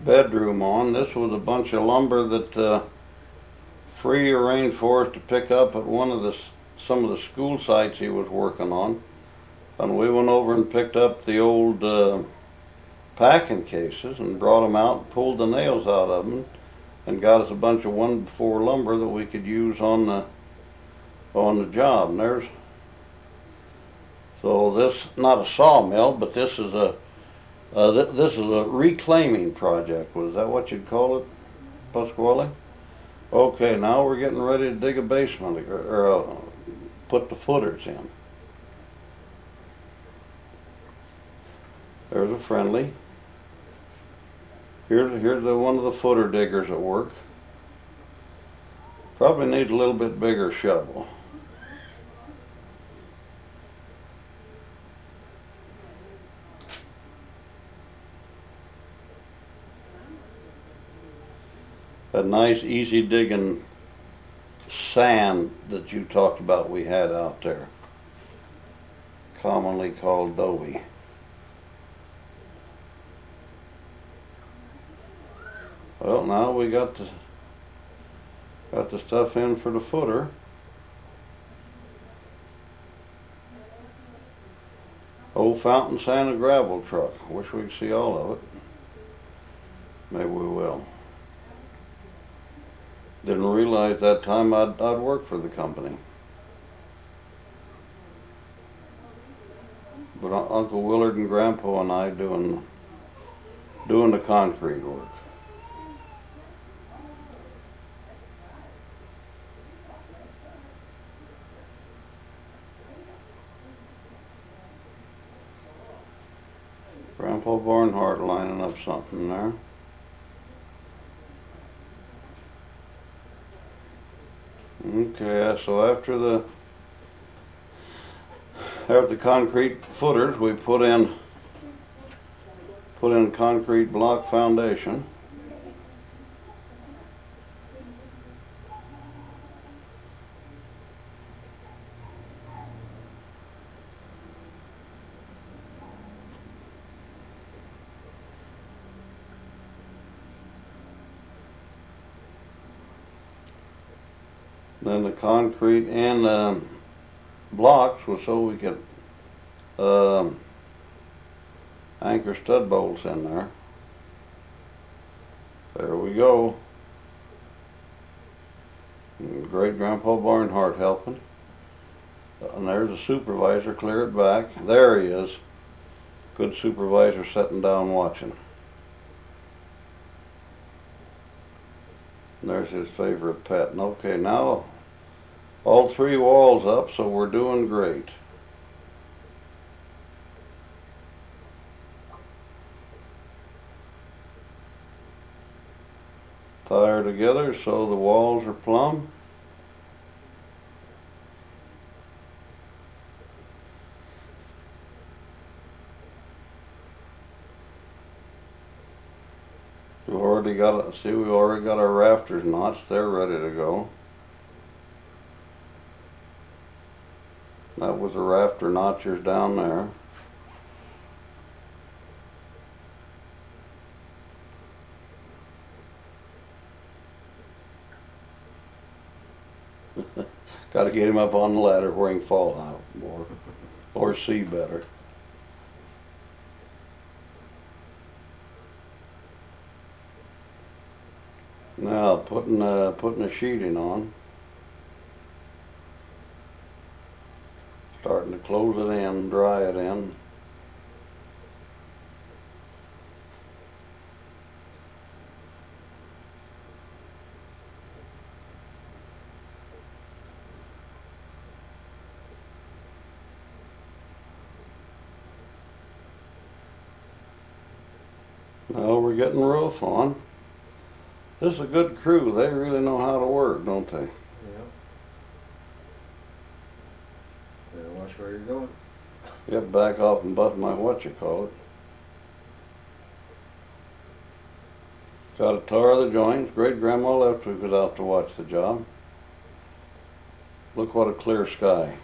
bedroom on. This was a bunch of lumber that Free arranged for us to pick up at some of the school sites he was working on. And we went over and picked up the old packing cases and brought them out and pulled the nails out of them and got us a bunch of 1x4 lumber that we could use on the job. And there's, so this, not a sawmill, but this is a reclaiming project. Was that what you'd call it, Pasquale? Okay, now we're getting ready to dig a basement, or put the footers in. There's a friendly. Here's one of the footer diggers at work. Probably needs a little bit bigger shovel. That nice easy digging sand that you talked about we had out there, commonly called Dobie. Well, now we got the stuff in for the footer. Old fountain sand and gravel truck. Wish we could see all of it. Maybe we will. Didn't realize that time I'd work for the company. But Uncle Willard and Grandpa and I doing the concrete work. Grandpa Barnhart lining up something there. Okay, so after the concrete footers, we put in concrete block foundation. Then the concrete and blocks was so we could anchor stud bolts in there. There we go. And Great Grandpa Barnhart helping. And there's the supervisor, clear it back. There he is. Good supervisor sitting down watching. And there's his favorite pet. And okay, now all 3 walls up, so we're doing great. Tie her together so the walls are plumb. We've already got our rafters notched. They're ready to go. That was the rafter notchers down there. Got to get him up on the ladder where he can fall out more or see better. Now putting the sheeting on. Starting to close it in, dry it in. Now we're getting the roof on. This is a good crew. They really know how to work, don't they? Yeah. Better watch where you're going. Get back off and button my whatchamacallit. Got to tar the joints. Great Grandma left we was out to watch the job. Look what a clear sky.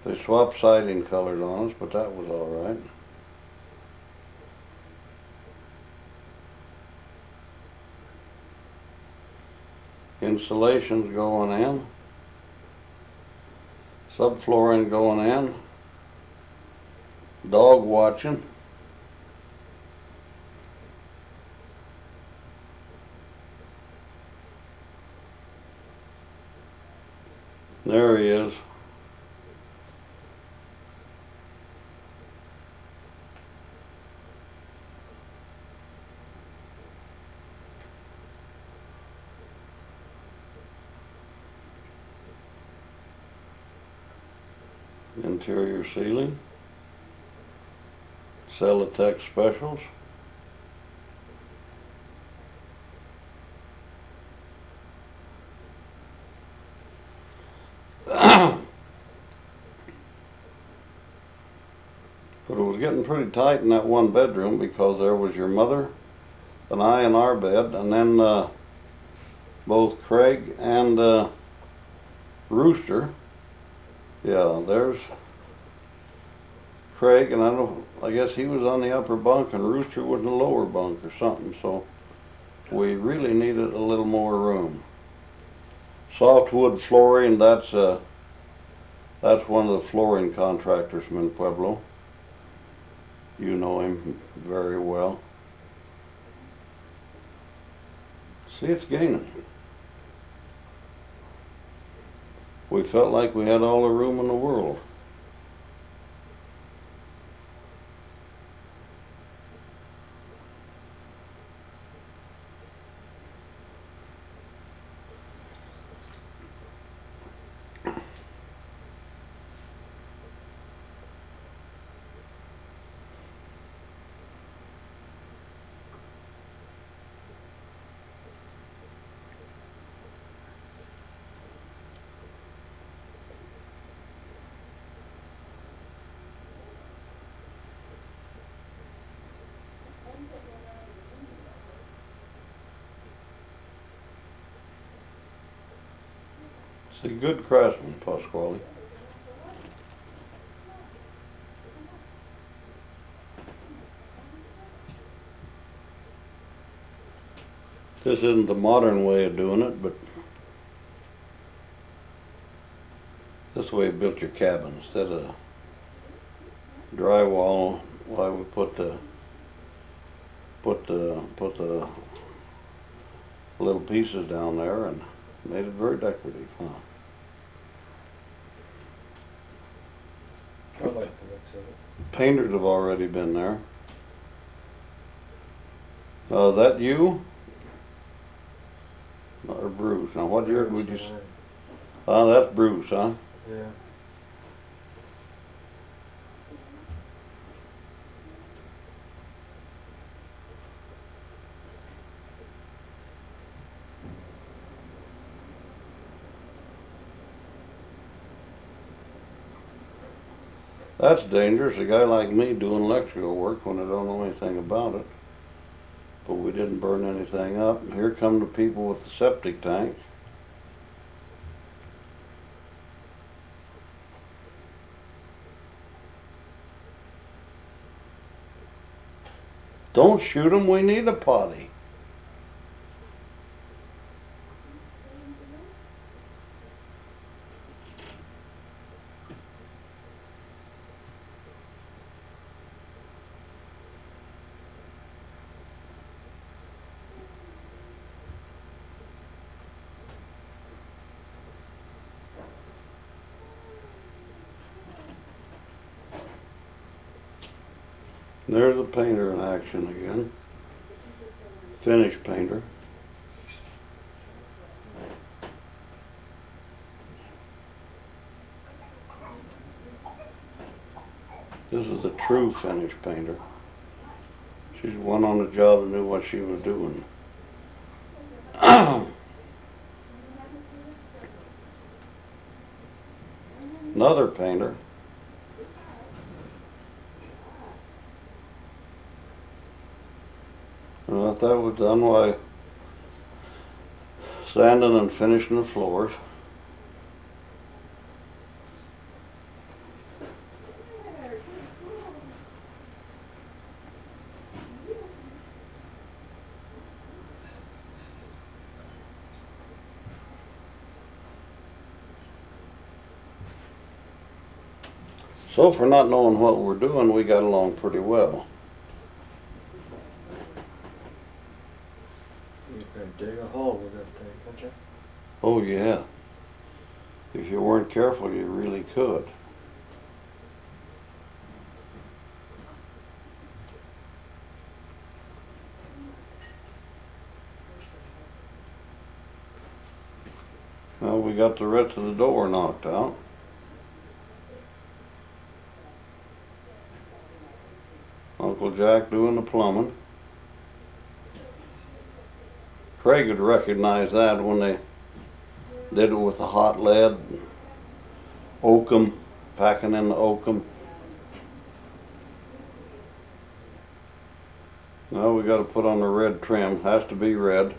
They swapped siding colors on us, but that was all right. Insulation's going in. Subflooring going in. Dog watching. There he is. Interior ceiling. Celotex specials. But it was getting pretty tight in that one bedroom because there was your mother and I in our bed, and then both Craig and Rooster. Yeah, there's Craig, and I guess he was on the upper bunk and Rooster was in the lower bunk or something, so we really needed a little more room. Softwood flooring, that's one of the flooring contractors from in Pueblo. You know him very well. See, it's gaining. We felt like we had all the room in the world. It's a good craftsman, Pasquale. This isn't the modern way of doing it, but this way you built your cabin instead of drywall. Why we put the little pieces down there and made it very decorative, huh? I like the looks of it. Painters have already been there. That you? Or Bruce? Now what year would you? That's Bruce, huh? Yeah. That's dangerous. A guy like me doing electrical work when I don't know anything about it. But we didn't burn anything up. And here come the people with the septic tank. Don't shoot 'em, we need a potty. There's the painter in action again. Finish painter. This is the true finish painter. She's one on the job and knew what she was doing. Another painter. And if that was done, why, sanding and finishing the floors. So for not knowing what we're doing, we got along pretty well. You could dig a hole with that thing, couldn't you? Oh yeah. If you weren't careful, you really could. Well, we got the rest of the door knocked out. Uncle Jack doing the plumbing. Craig would recognize that when they did it with the hot lead, oakum, packing in the oakum. Now we got to put on the red trim. Has to be red.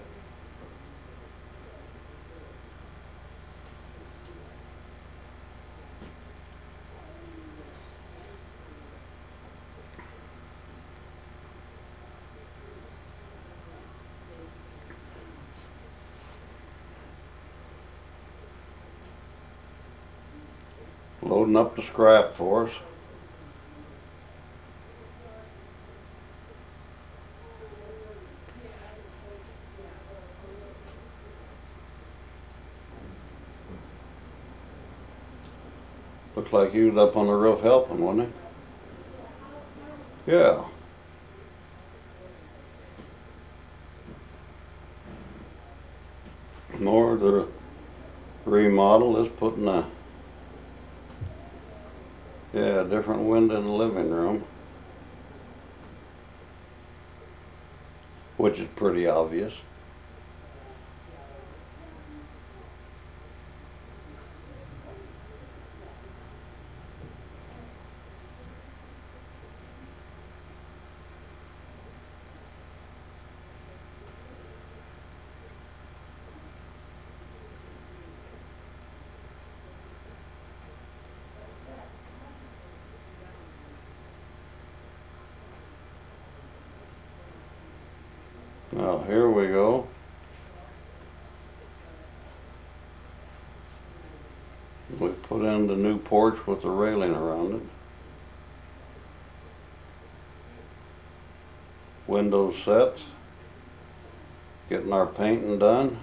Loading up the scrap for us. Looks like he was up on the roof helping, wasn't he? Yeah. More of the remodel is putting a different window in the living room, which is pretty obvious. Now here we go. We put in the new porch with the railing around it. Windows sets. Getting our painting done.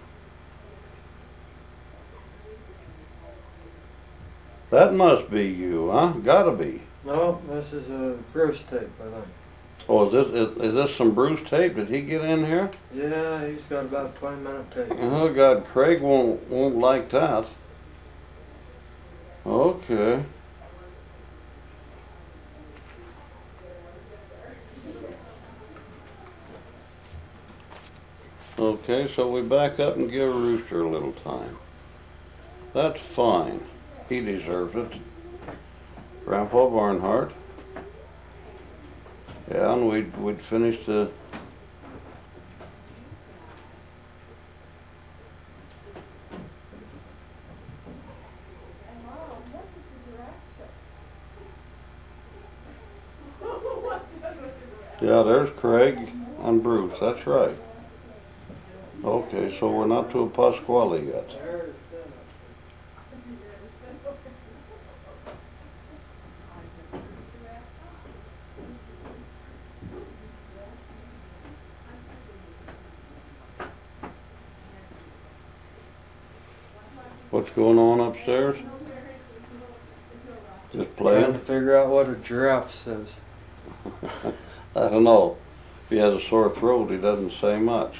That must be you, huh? Gotta be. No, this is a Bruce tape, I think. Oh, is this some Bruce tape? Did he get in here? Yeah, he's got about a 20-minute tape. Oh God, Craig won't like that. Okay. Okay, so we back up and give Rooster a little time. That's fine. He deserves it. Grandpa Barnhart. Yeah, and we'd finish the. Yeah, there's Craig and Bruce, that's right. Okay, so we're not to a Pasquale yet. What's going on upstairs? Just Trying to playing? figure out what a giraffe says. I don't know. If he has a sore throat, he doesn't say much.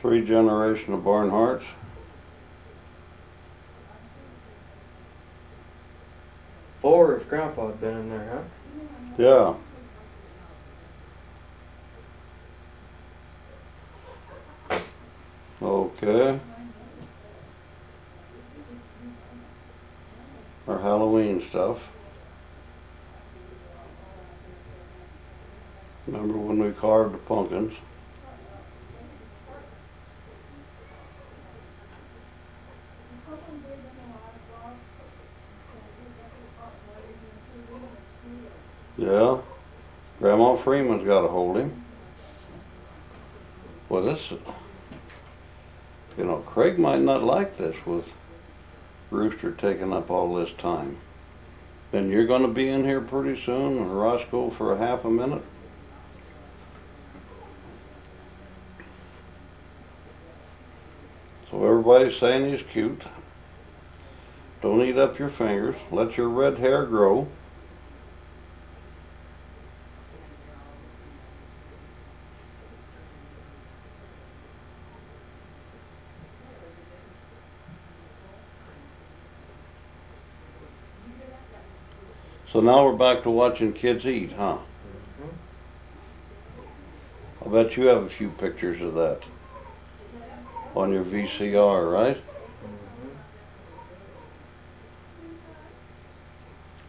3 generation of Barnharts. Four if Grandpa had been in there, huh? Yeah. Okay. Our Halloween stuff. Remember when we carved the pumpkins? Yeah. Grandma Freeman's got a hold of him. Well, this, Craig might not like this with Rooster taking up all this time. Then you're going to be in here pretty soon, and Roscoe for a half a minute. So everybody's saying he's cute. Don't eat up your fingers. Let your red hair grow. So now we're back to watching kids eat, huh? I bet you have a few pictures of that on your VCR, right?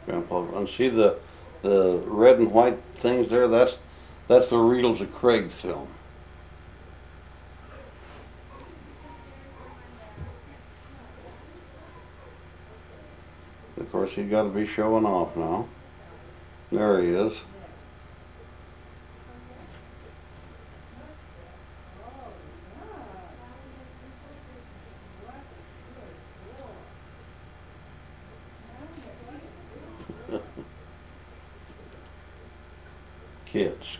Grandpa, and see the red and white things there? That's the reels of Craig film. Of course, he's got to be showing off now. There he is.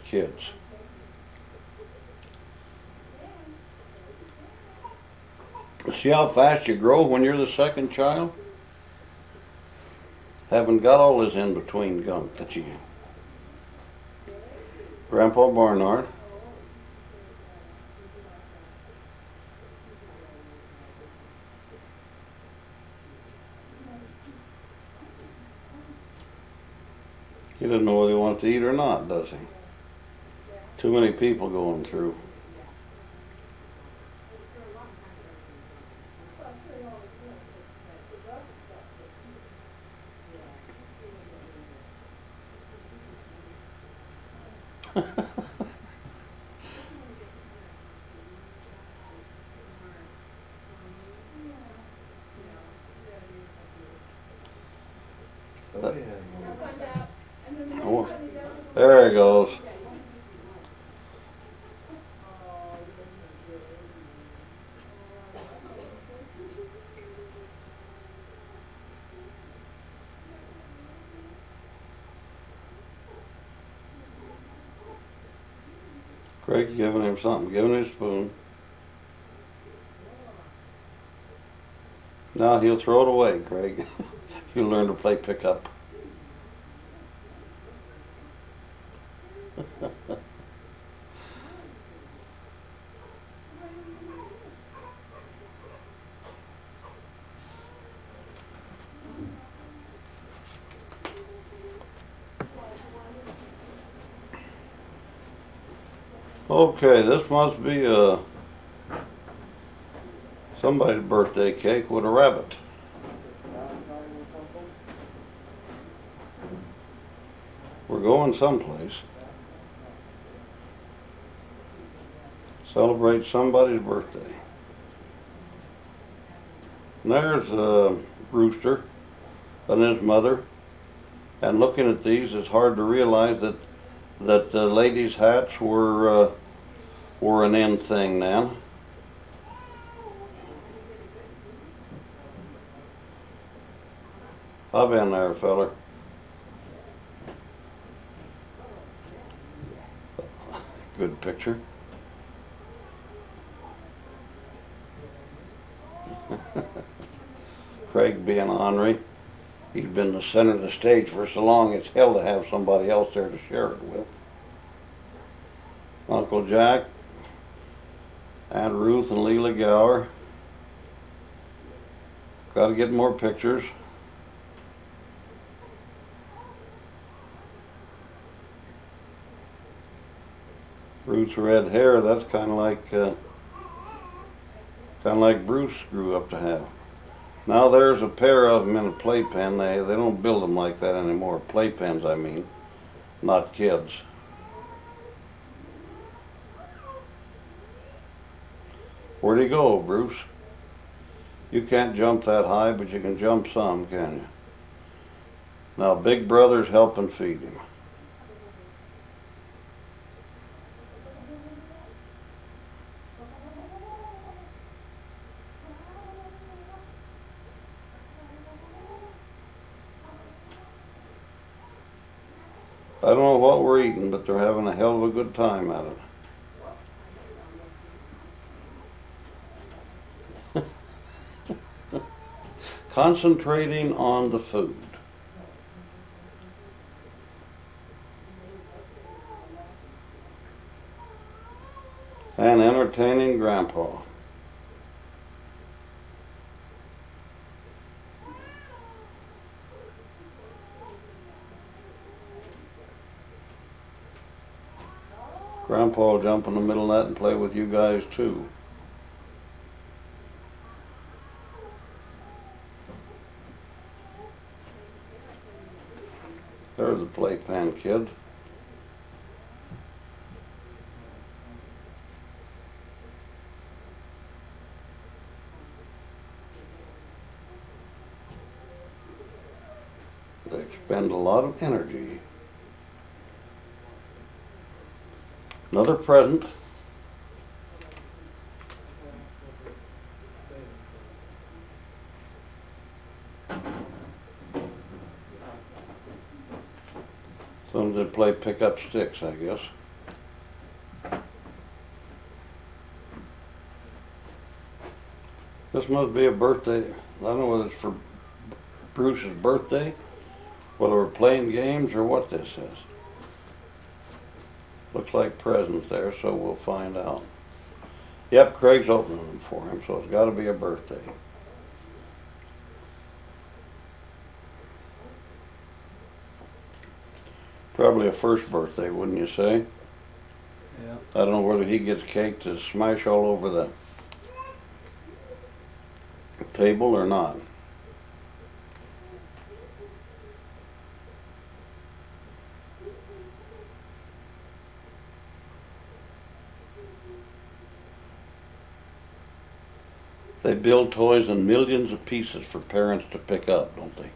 Kids. See how fast you grow when you're the second child? Haven't got all this in-between gunk that you... Grandpa Barnard. He doesn't know whether he wants to eat or not, does he? Too many people going through. Oh, yeah. Oh, there he goes. Craig's giving him something, giving him a spoon. Now he'll throw it away, Craig. You'll learn to play pickup. Okay, this must be somebody's birthday cake with a rabbit. We're going someplace. Celebrate somebody's birthday. And there's Rooster and his mother. And looking at these, it's hard to realize that the ladies' hats were an in thing then. I've been there, feller. Good picture. Craig being ornery. He's been the center of the stage for so long, it's hell to have somebody else there to share it with. Uncle Jack, Aunt Ruth and Leela Gower. Got to get more pictures. Ruth's red hair, that's kind of like Bruce grew up to have. Now there's a pair of them in a playpen. They don't build them like that anymore. Playpens, I mean, not kids. Where'd he go, Bruce? You can't jump that high, but you can jump some, can you? Now Big Brother's helping feed him. I don't know what we're eating, but they're having a hell of a good time at it. Concentrating on the food. And entertaining Grandpa. Grandpa will jump in the middle of that and play with you guys too. There's the playpen kid. They expend a lot of energy. Another present. Some that play pick-up sticks, I guess. This must be a birthday. I don't know whether it's for Bruce's birthday, whether we're playing games or what this is. Looks like presents there, so we'll find out. Yep, Craig's opening them for him, so it's got to be a birthday. Probably a first birthday, wouldn't you say? Yeah. I don't know whether he gets cake to smash all over the table or not. They build toys in millions of pieces for parents to pick up, don't they?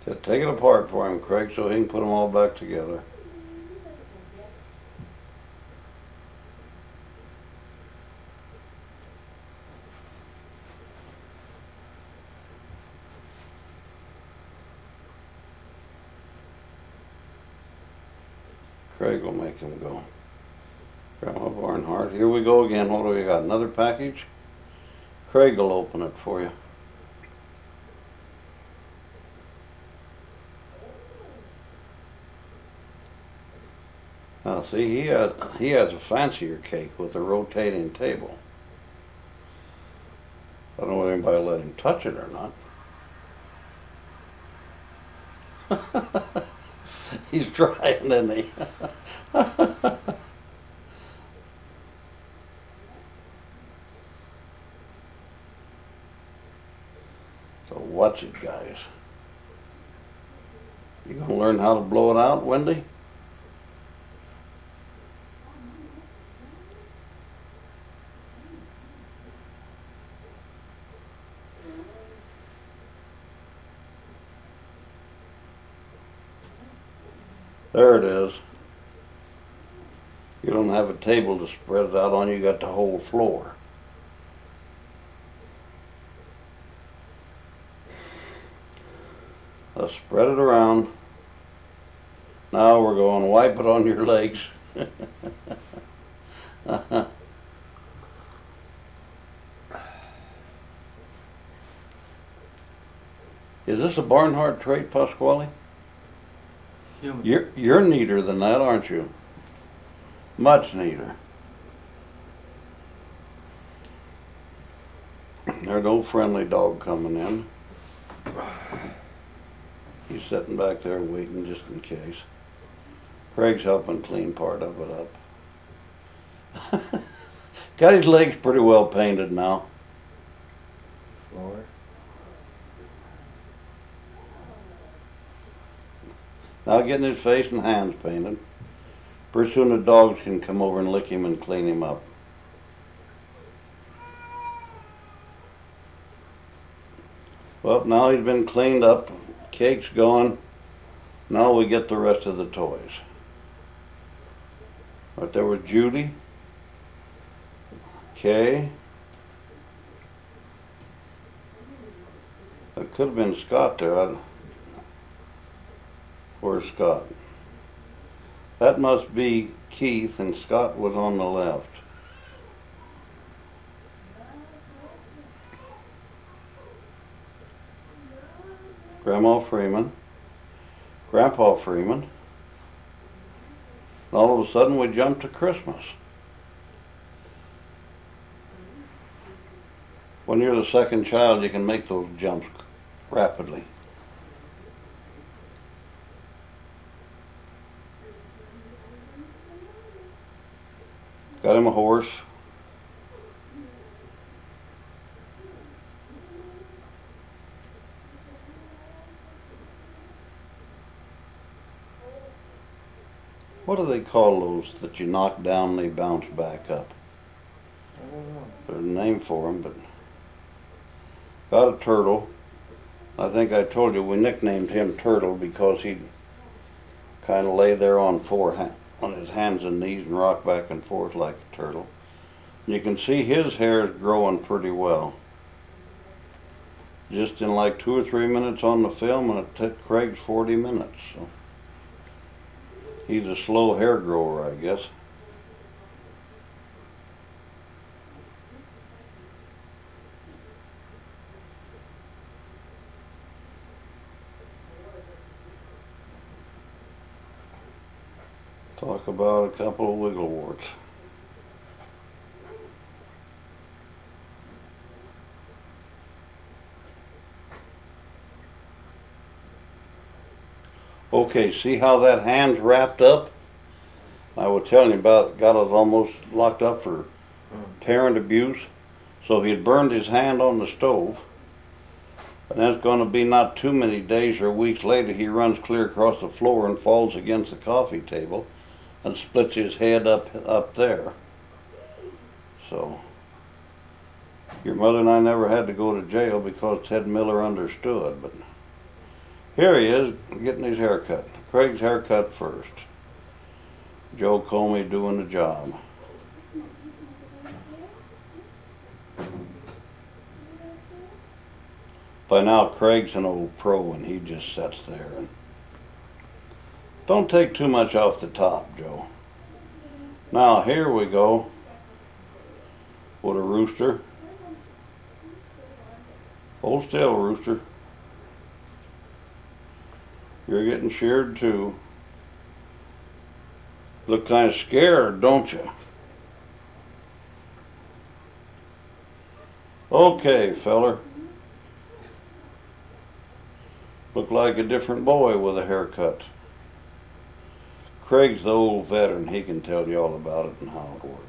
Just take it apart for him, Craig, so he can put them all back together. Craig will make him go. Grandma Barnhart. Here we go again. What do we got? Another package? Craig will open it for you. Now see, he has a fancier cake with a rotating table. I don't know whether anybody let him touch it or not. He's trying, isn't he? So watch it, guys. You gonna learn how to blow it out, Wendy? There it is. You don't have a table to spread it out on, you got the whole floor. Let's spread it around. Now we're going to wipe it on your legs. Is this a Barnhart tray, Pasquale? Human. You're neater than that, aren't you? Much neater. There's no friendly dog coming in. He's sitting back there waiting just in case. Craig's helping clean part of it up. Got his legs pretty well painted now. Floor. Now getting his face and hands painted. Pretty soon the dogs can come over and lick him and clean him up. Well, now he's been cleaned up. Cake's gone. Now we get the rest of the toys. Right there was Judy. Kay. It could have been Scott there. Where's Scott? That must be Keith, and Scott was on the left. Grandma Freeman. Grandpa Freeman. And all of a sudden we jump to Christmas. When you're the second child, you can make those jumps rapidly. Got him a horse. What do they call those that you knock down and they bounce back up? I don't know. There's a name for them, but got a turtle. I think I told you we nicknamed him Turtle because he'd kind of lay there on his hands and knees and rock back and forth like a turtle. You can see his hair is growing pretty well. Just in like 2 or 3 minutes on the film, and it took Craig's 40 minutes. So he's a slow hair grower, I guess. Talk about a couple of wiggle warts. Okay, see how that hand's wrapped up? I was telling you about, got it almost locked up for parent abuse. So he had burned his hand on the stove. And that's going to be not too many days or weeks later, he runs clear across the floor and falls against the coffee table and splits his head up there. So your mother and I never had to go to jail because Ted Miller understood. But here he is getting his hair cut. Craig's haircut first. Joe Comey doing the job. By now Craig's an old pro and he just sits there and Don't take too much off the top, Joe. Now here we go with a rooster. Hold still, rooster. You're getting sheared too. Look kind of scared, don't you? Okay, feller. Look like a different boy with a haircut. Craig's the old veteran. He can tell you all about it and how it worked.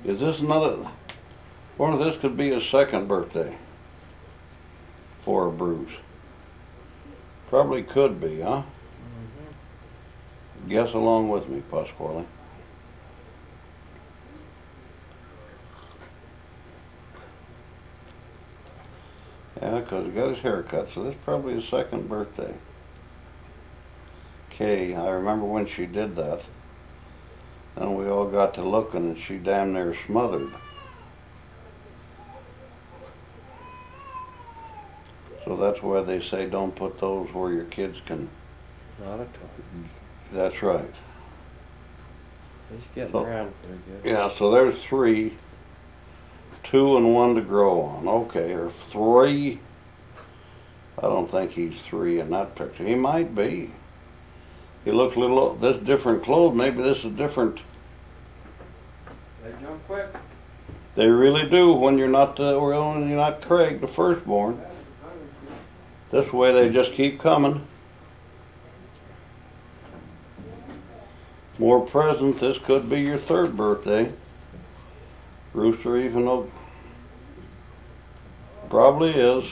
Is this another? One of this could be his second birthday for a Bruce. Probably could be, huh? Guess along with me, Pasquale. Yeah, because he got his hair cut, so this is probably his second birthday. Kay, I remember when she did that. And we all got to looking and she damn near smothered. So that's why they say don't put those where your kids can. Not a toy. That's right. He's getting So- around pretty good. Yeah, so there's 3. 2 and 1 to grow on. Okay, or 3. I don't think he's 3 in that picture. He might be. He looks a little, this different clothes, maybe this is different. They jump quick. They really do when you're not when you're not Craig, the firstborn. This way they just keep coming. More present, this could be your 3rd birthday. Rooster, even though probably is.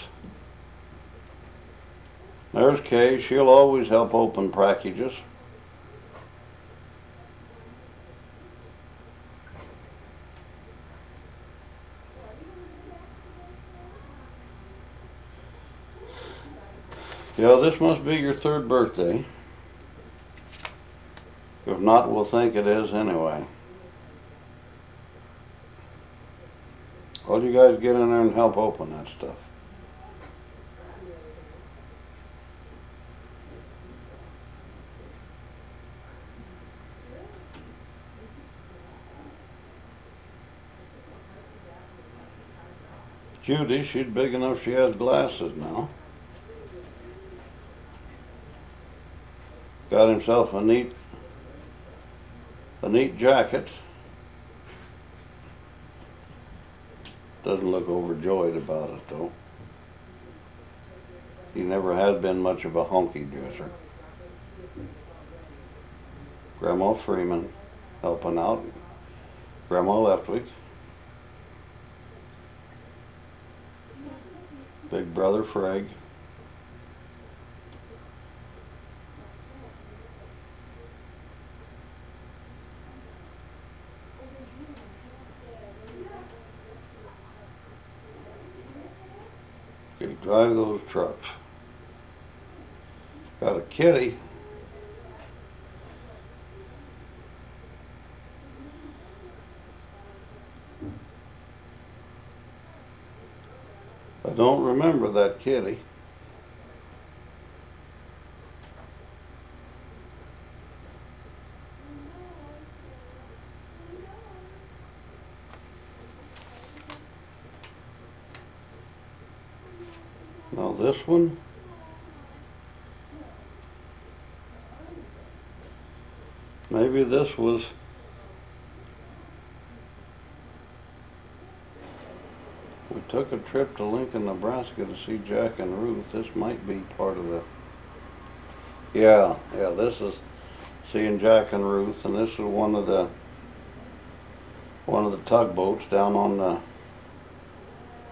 There's Kay, she'll always help open packages. Yeah, this must be your 3rd birthday. If not, we'll think it is anyway. All you guys get in there and help open that stuff. Judy, she's big enough she has glasses now. Got himself a neat jacket. Doesn't look overjoyed about it though. He never has been much of a honky dresser. Grandma Freeman helping out. Grandma Leftwick. Big brother Freg. You drive those trucks. Got a kitty. I don't remember that kitty. Now this one, maybe this was, we took a trip to Lincoln, Nebraska to see Jack and Ruth. This might be part of the, yeah, this is seeing Jack and Ruth, and this is one of the tugboats down on the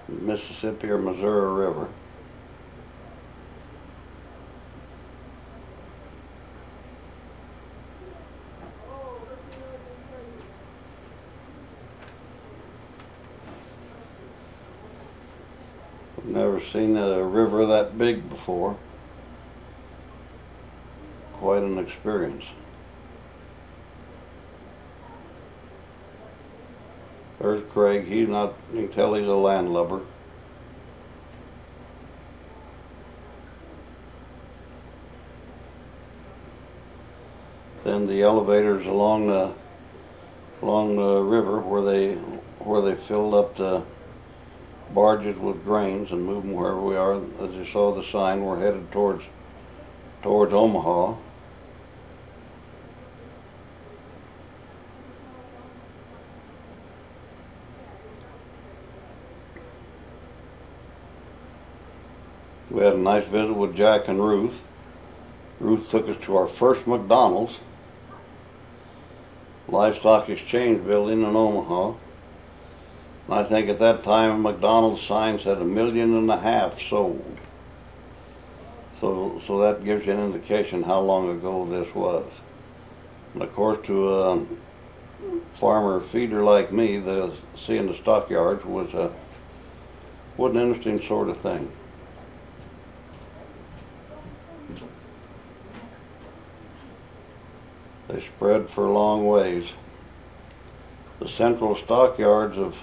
Mississippi or Missouri River. Never seen a river that big before. Quite an experience. There's Craig. He's not, you can tell he's a landlubber. Then the elevators along the river where they filled up the barges with grains and moved them wherever we are. As you saw the sign, we're headed towards Omaha. We had a nice visit with Jack and Ruth. Ruth took us to our first McDonald's, Livestock Exchange building in Omaha. And I think at that time McDonald's sign said 1.5 million sold. So that gives you an indication how long ago this was. And of course, to a farmer feeder like me, seeing the stockyards was an interesting sort of thing. They spread for a long ways. The central stockyards have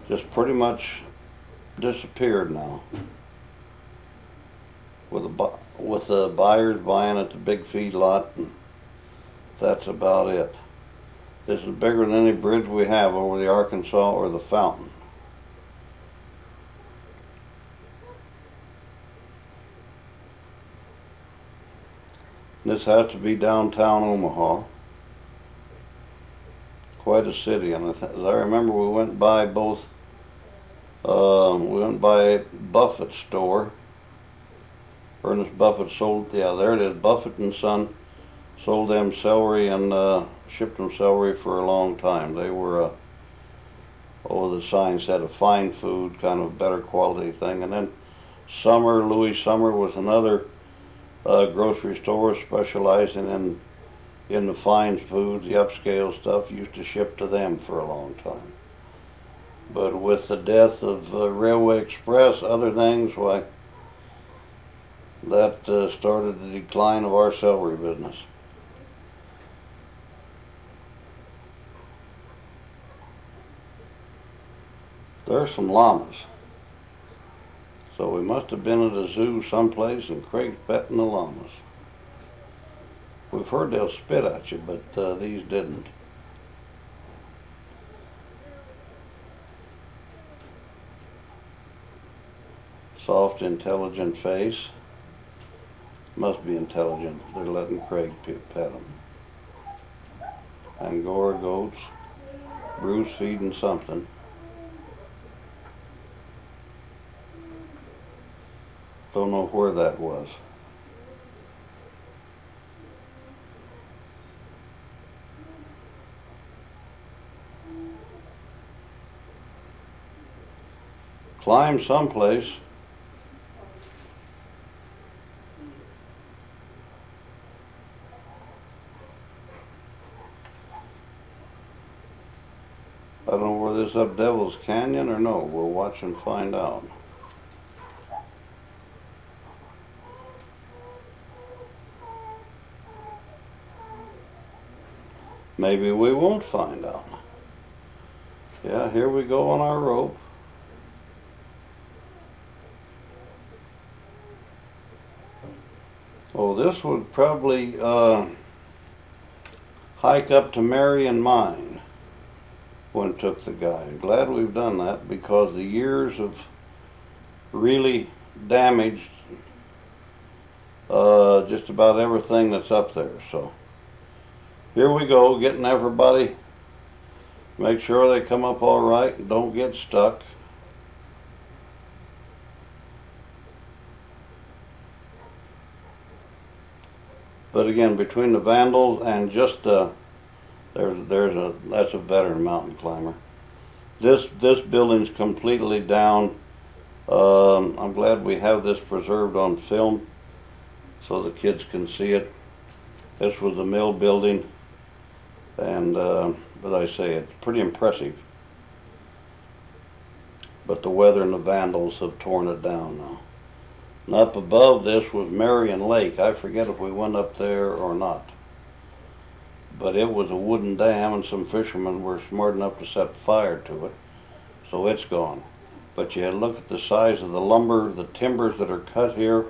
just pretty much disappeared now, with the buyers buying at the big feedlot, and that's about it. This is bigger than any bridge we have over the Arkansas or the Fountain. This has to be downtown Omaha. Quite a city, and as I remember, we went by both. We went by Buffett's store. Ernest Buffett sold. Yeah, there it is. Buffett and Son sold them celery and shipped them celery for a long time. They were. The sign said a fine food, kind of better quality thing. And then Louis Summer was another grocery store specializing in the fine foods, the upscale stuff. Used to ship to them for a long time. But with the death of Railway Express, other things, why, that started the decline of our celery business. There's some llamas. So we must have been at a zoo someplace and Craig's petting the llamas. We've heard they'll spit at you, but these didn't. Soft, intelligent face. Must be intelligent. They're letting Craig pet them. Angora goats. Bruce feeding something. Don't know where that was. Climb someplace. I don't know where this is up Devil's Canyon or no. We'll watch and find out. Maybe we won't find out. Yeah, here we go on our rope. Oh, this would probably hike up to Marion Mine when it took the guy. I'm glad we've done that because the years have really damaged just about everything that's up there. So here we go, getting everybody. Make sure they come up all right and don't get stuck. But again, between the vandals and just that's a veteran mountain climber. This building's completely down. I'm glad we have this preserved on film so the kids can see it. This was the mill building, and but I say it's pretty impressive. but the weather and the vandals have torn it down now. And up above this was Marion Lake. I forget if we went up there or not. But it was a wooden dam, and some fishermen were smart enough to set fire to it, so it's gone. But you look at the size of the lumber, the timbers that are cut here,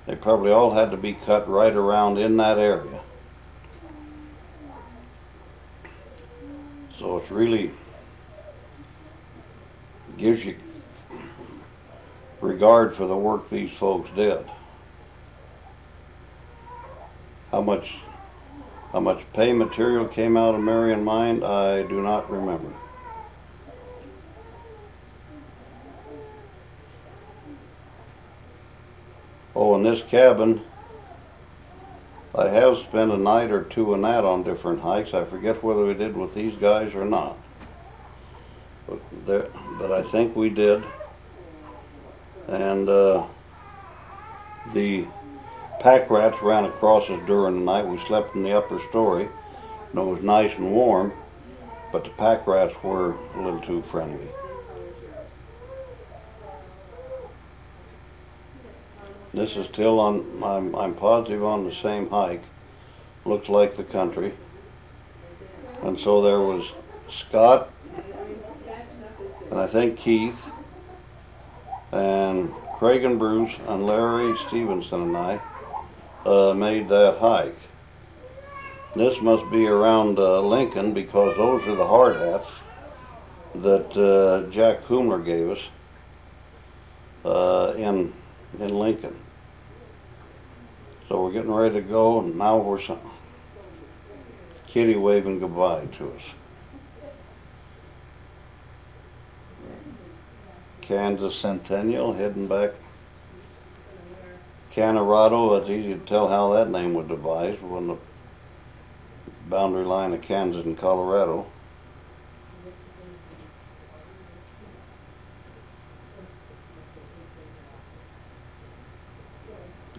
they probably all had to be cut right around in that area. So it really gives you regard for the work these folks did. How much pay material came out of Marion Mine, I do not remember. Oh, in this cabin, I have spent a night or two in that on different hikes. I forget whether we did with these guys or not. But I think we did. And the pack rats ran across us during the night. We slept in the upper story, and it was nice and warm, but the pack rats were a little too friendly. This is still on, I'm positive on the same hike. Looks like the country. And so there was Scott, and I think Keith, and Craig and Bruce, and Larry Stevenson and I made that hike. This must be around Lincoln, because those are the hard hats that Jack Kumler gave us in Lincoln. So we're getting ready to go, and now we're Kitty waving goodbye to us. Kansas Centennial heading back. Canorado, it's easy to tell how that name was devised, on the boundary line of Kansas and Colorado.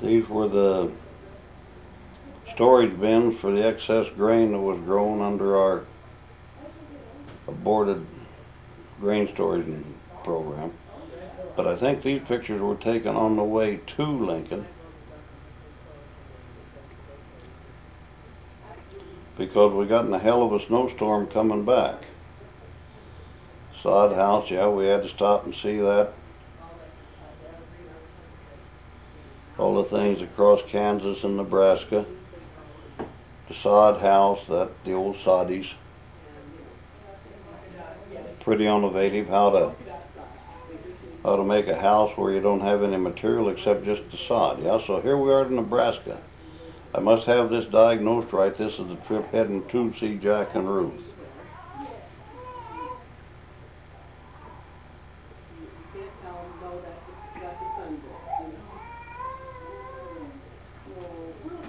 These were the storage bins for the excess grain that was grown under our aborted grain storage program. But I think these pictures were taken on the way to Lincoln, because we got in a hell of a snowstorm coming back. Sod House, yeah, we had to stop and see that. All the things across Kansas and Nebraska. The sod house, the old soddies. Pretty innovative how to make a house where you don't have any material except just the sod. Yeah, so here we are in Nebraska. I must have this diagnosed right. This is the trip heading to see Jack and Ruth.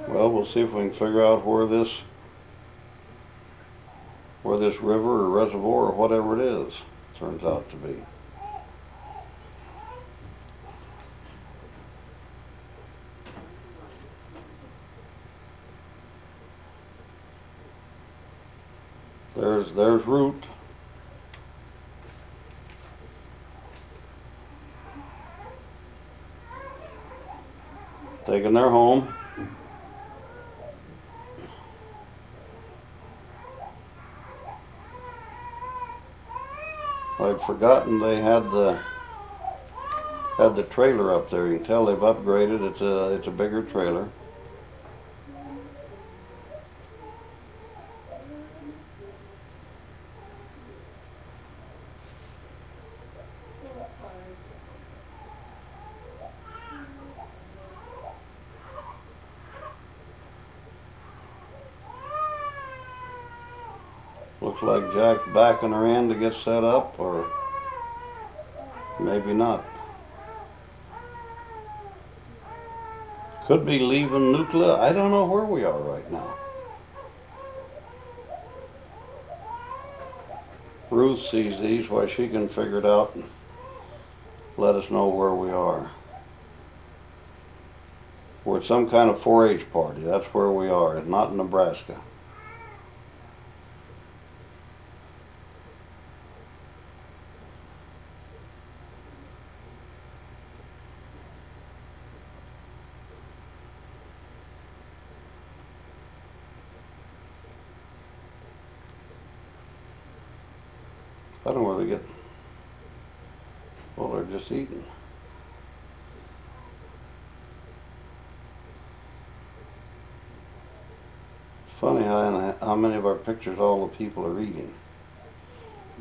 Well, we'll see if we can figure out where this river or reservoir or whatever it is turns out to be. There's Root. Taking their home. I'd forgotten they had the trailer up there. You can tell they've upgraded. It's a bigger trailer. Looks like Jack's backing her in to get set up, or maybe not. Could be leaving Nuclear. I don't know where we are right now. Ruth sees these, why she can figure it out and let us know where we are. We're at some kind of 4-H party. That's where we are. It's not in Nebraska. I don't know where they get. Well, they're just eating. It's funny how many of our pictures all the people are eating.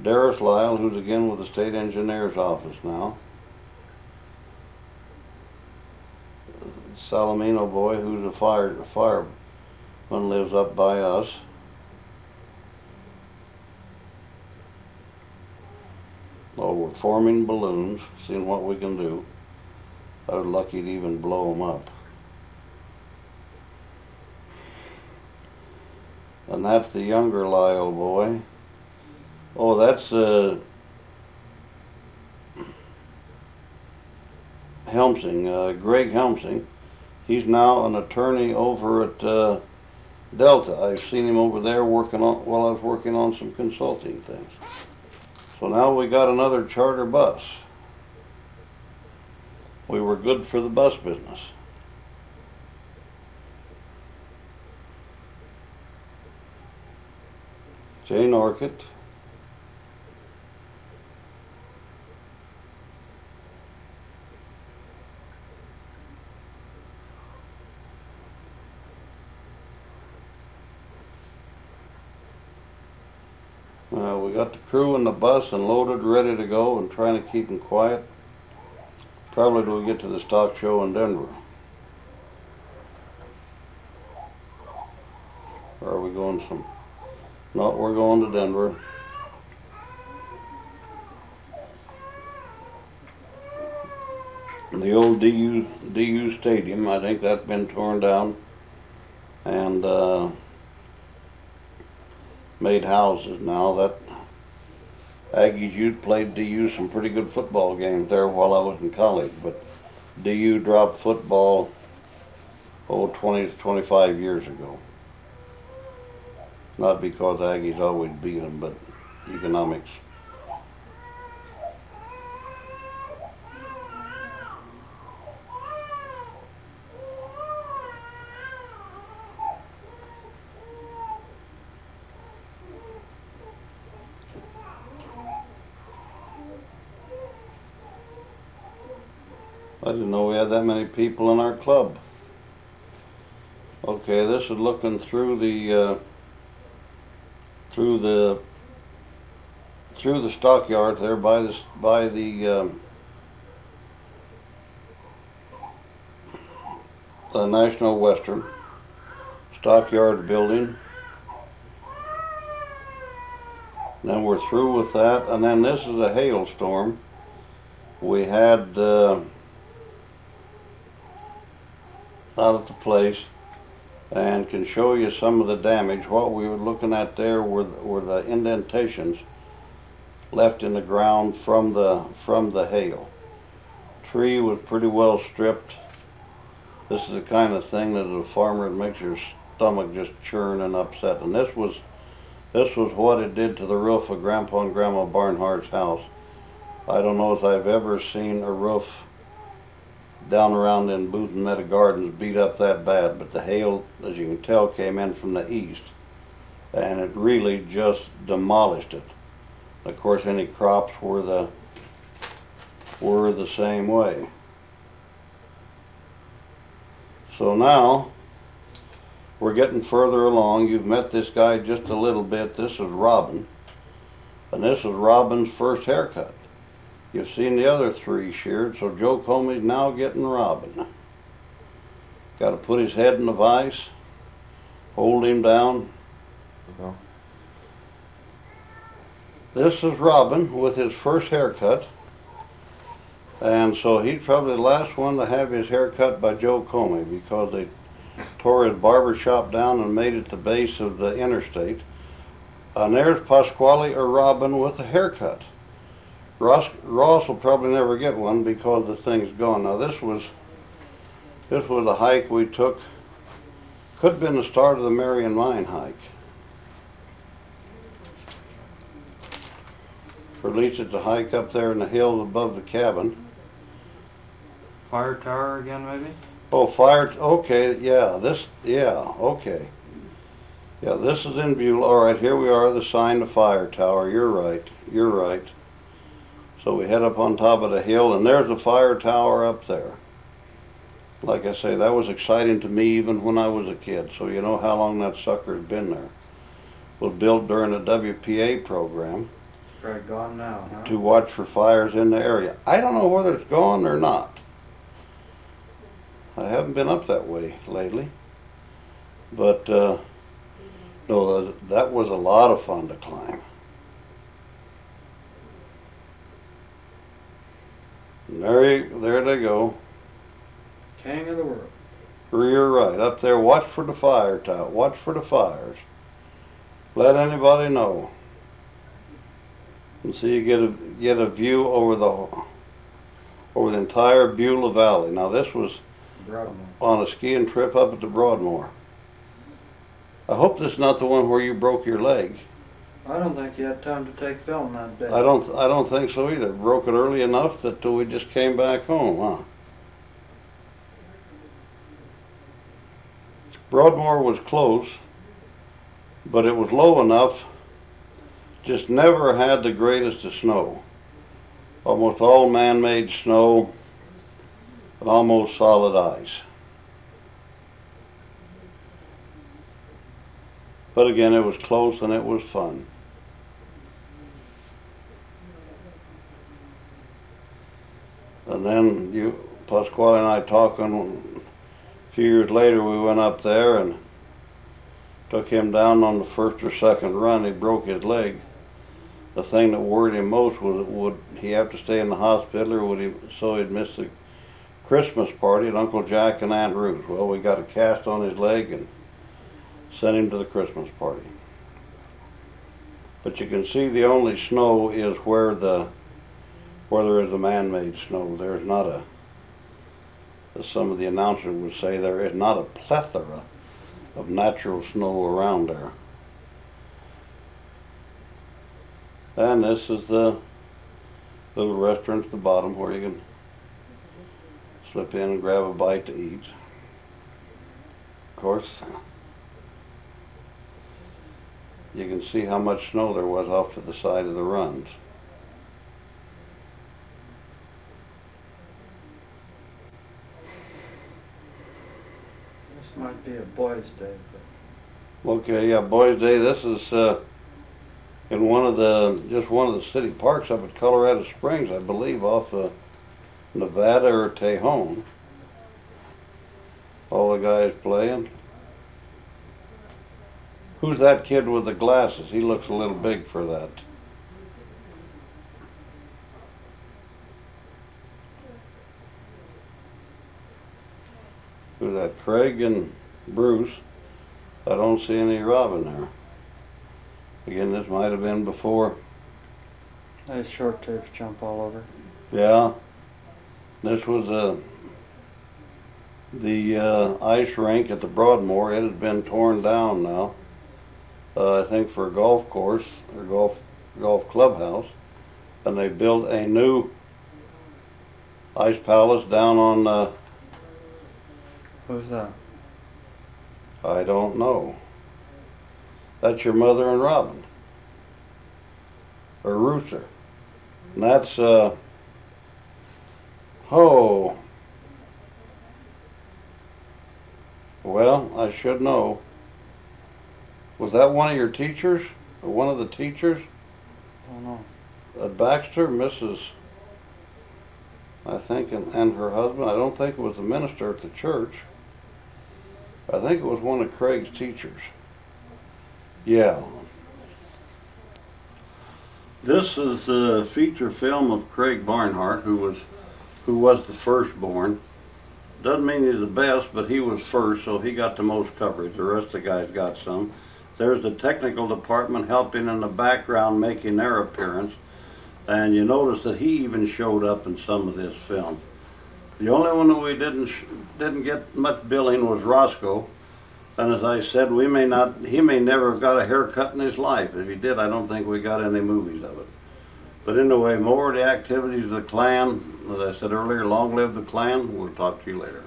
Darius Lyle, who's again with the state engineer's office now. Salamino boy, who's a fireman, lives up by us. Oh, we're forming balloons, seeing what we can do. I was lucky to even blow them up. And that's the younger Lyle boy. Oh, that's Helmsing, Greg Helmsing. He's now an attorney over at Delta. I've seen him over there working on, while I was working on some consulting things. So now we got another charter bus. We were good for the bus business. Jane Orcutt. We got the crew in the bus and loaded, ready to go, and trying to keep them quiet. Probably till we get to the stock show in Denver. Or are we going some? No, we're going to Denver. The old DU stadium, I think that's been torn down and made houses now. That Aggies youth played DU some pretty good football games there while I was in college, but DU dropped football 20 to 25 years ago. Not because Aggies always beat them, but economics. I didn't know we had that many people in our club. Okay, this is looking through the stockyard there by the National Western stockyard building. Then we're through with that, and then this is a hailstorm. We had out at the place, and can show you some of the damage. What we were looking at there were the indentations left in the ground from the hail. Tree was pretty well stripped. This is the kind of thing that as a farmer it makes your stomach just churn and upset. And this was what it did to the roof of Grandpa and Grandma Barnhart's house. I don't know if I've ever seen a roof down around in Booth and Meta Gardens beat up that bad, but the hail, as you can tell, came in from the east, and it really just demolished it. Of course, any crops were the same way. So now we're getting further along. You've met this guy just a little bit. This is Robin, and this is Robin's first haircut. You've seen the other three sheared, so Joe Comey's now getting Robin. Got to put his head in the vise, hold him down. No. This is Robin with his first haircut, and so he's probably the last one to have his hair cut by Joe Comey, because they tore his barber shop down and made it the base of the interstate. And there's Pasquale or Robin with a haircut. Ross will probably never get one because the thing's gone. Now this was a hike we took. Could have been the start of the Marion Mine hike. For at least it's a hike up there in the hills above the cabin. Fire tower again, maybe? Oh, fire, okay, yeah, okay. Yeah, this is in Beulah. All right, here we are, the sign, the fire tower. You're right. You're right. So we head up on top of the hill, and there's the fire tower up there. Like I say, that was exciting to me even when I was a kid. So you know how long that sucker's been there. It was built during the WPA program Probably gone now, huh? to watch for fires in the area. I don't know whether it's gone or not. I haven't been up that way lately. But no, that was a lot of fun to climb. And there they go. King of the world. You're right. Up there, watch for the fire tower. Watch for the fires. Let anybody know. And so you get a view over the entire Beulah Valley. Now this was Broadmoor. on a skiing trip up at the Broadmoor. I hope this is not the one where you broke your leg. I don't think you had time to take film that day. I don't think so either. Broke it early enough that we just came back home, huh? Broadmoor was close, but it was low enough. Just never had the greatest of snow. Almost all man-made snow and almost solid ice. But again, it was close and it was fun. And then Pasquale and I talking, a few years later we went up there and took him down on the first or second run. He broke his leg. The thing that worried him most was, would he have to stay in the hospital, or so he'd miss the Christmas party at Uncle Jack and Aunt Ruth. Well, we got a cast on his leg and sent him to the Christmas party. But you can see the only snow is where there is a man-made snow. There's not as some of the announcers would say, there is not a plethora of natural snow around there. And this is the little restaurant at the bottom where you can slip in and grab a bite to eat. Of course, you can see how much snow there was off to the side of the runs. This might be a boys' day, but Okay, yeah, Boys Day. This is in one of the city parks up at Colorado Springs, I believe, off Nevada or Tejon. All the guys playing. Who's that kid with the glasses? He looks a little big for that. Who's that? Craig and Bruce. I don't see any Robin there. Again, this might have been before. nice short tapes jump all over. Yeah. This was the ice rink at the Broadmoor. It has been torn down now. I think for a golf course or golf clubhouse, and they built a new ice palace down on. Who's that? I don't know. That's your mother and Robin, or Rooster, and that's oh. Well, I should know. Was that one of your teachers? Or one of the teachers I don't know. at Baxter, Mrs. I think, and her husband? I don't think it was the minister at the church. I think it was one of Craig's teachers. Yeah. This is a feature film of Craig Barnhart, who was the firstborn. Doesn't mean he's the best, but he was first, so he got the most coverage. The rest of the guys got some. There's the technical department helping in the background, making their appearance. And you notice that he even showed up in some of this film. The only one that we didn't get much billing was Roscoe. And as I said, he may never have got a haircut in his life. If he did, I don't think we got any movies of it. But anyway, more of the activities of the Klan. As I said earlier, long live the Klan. We'll talk to you later.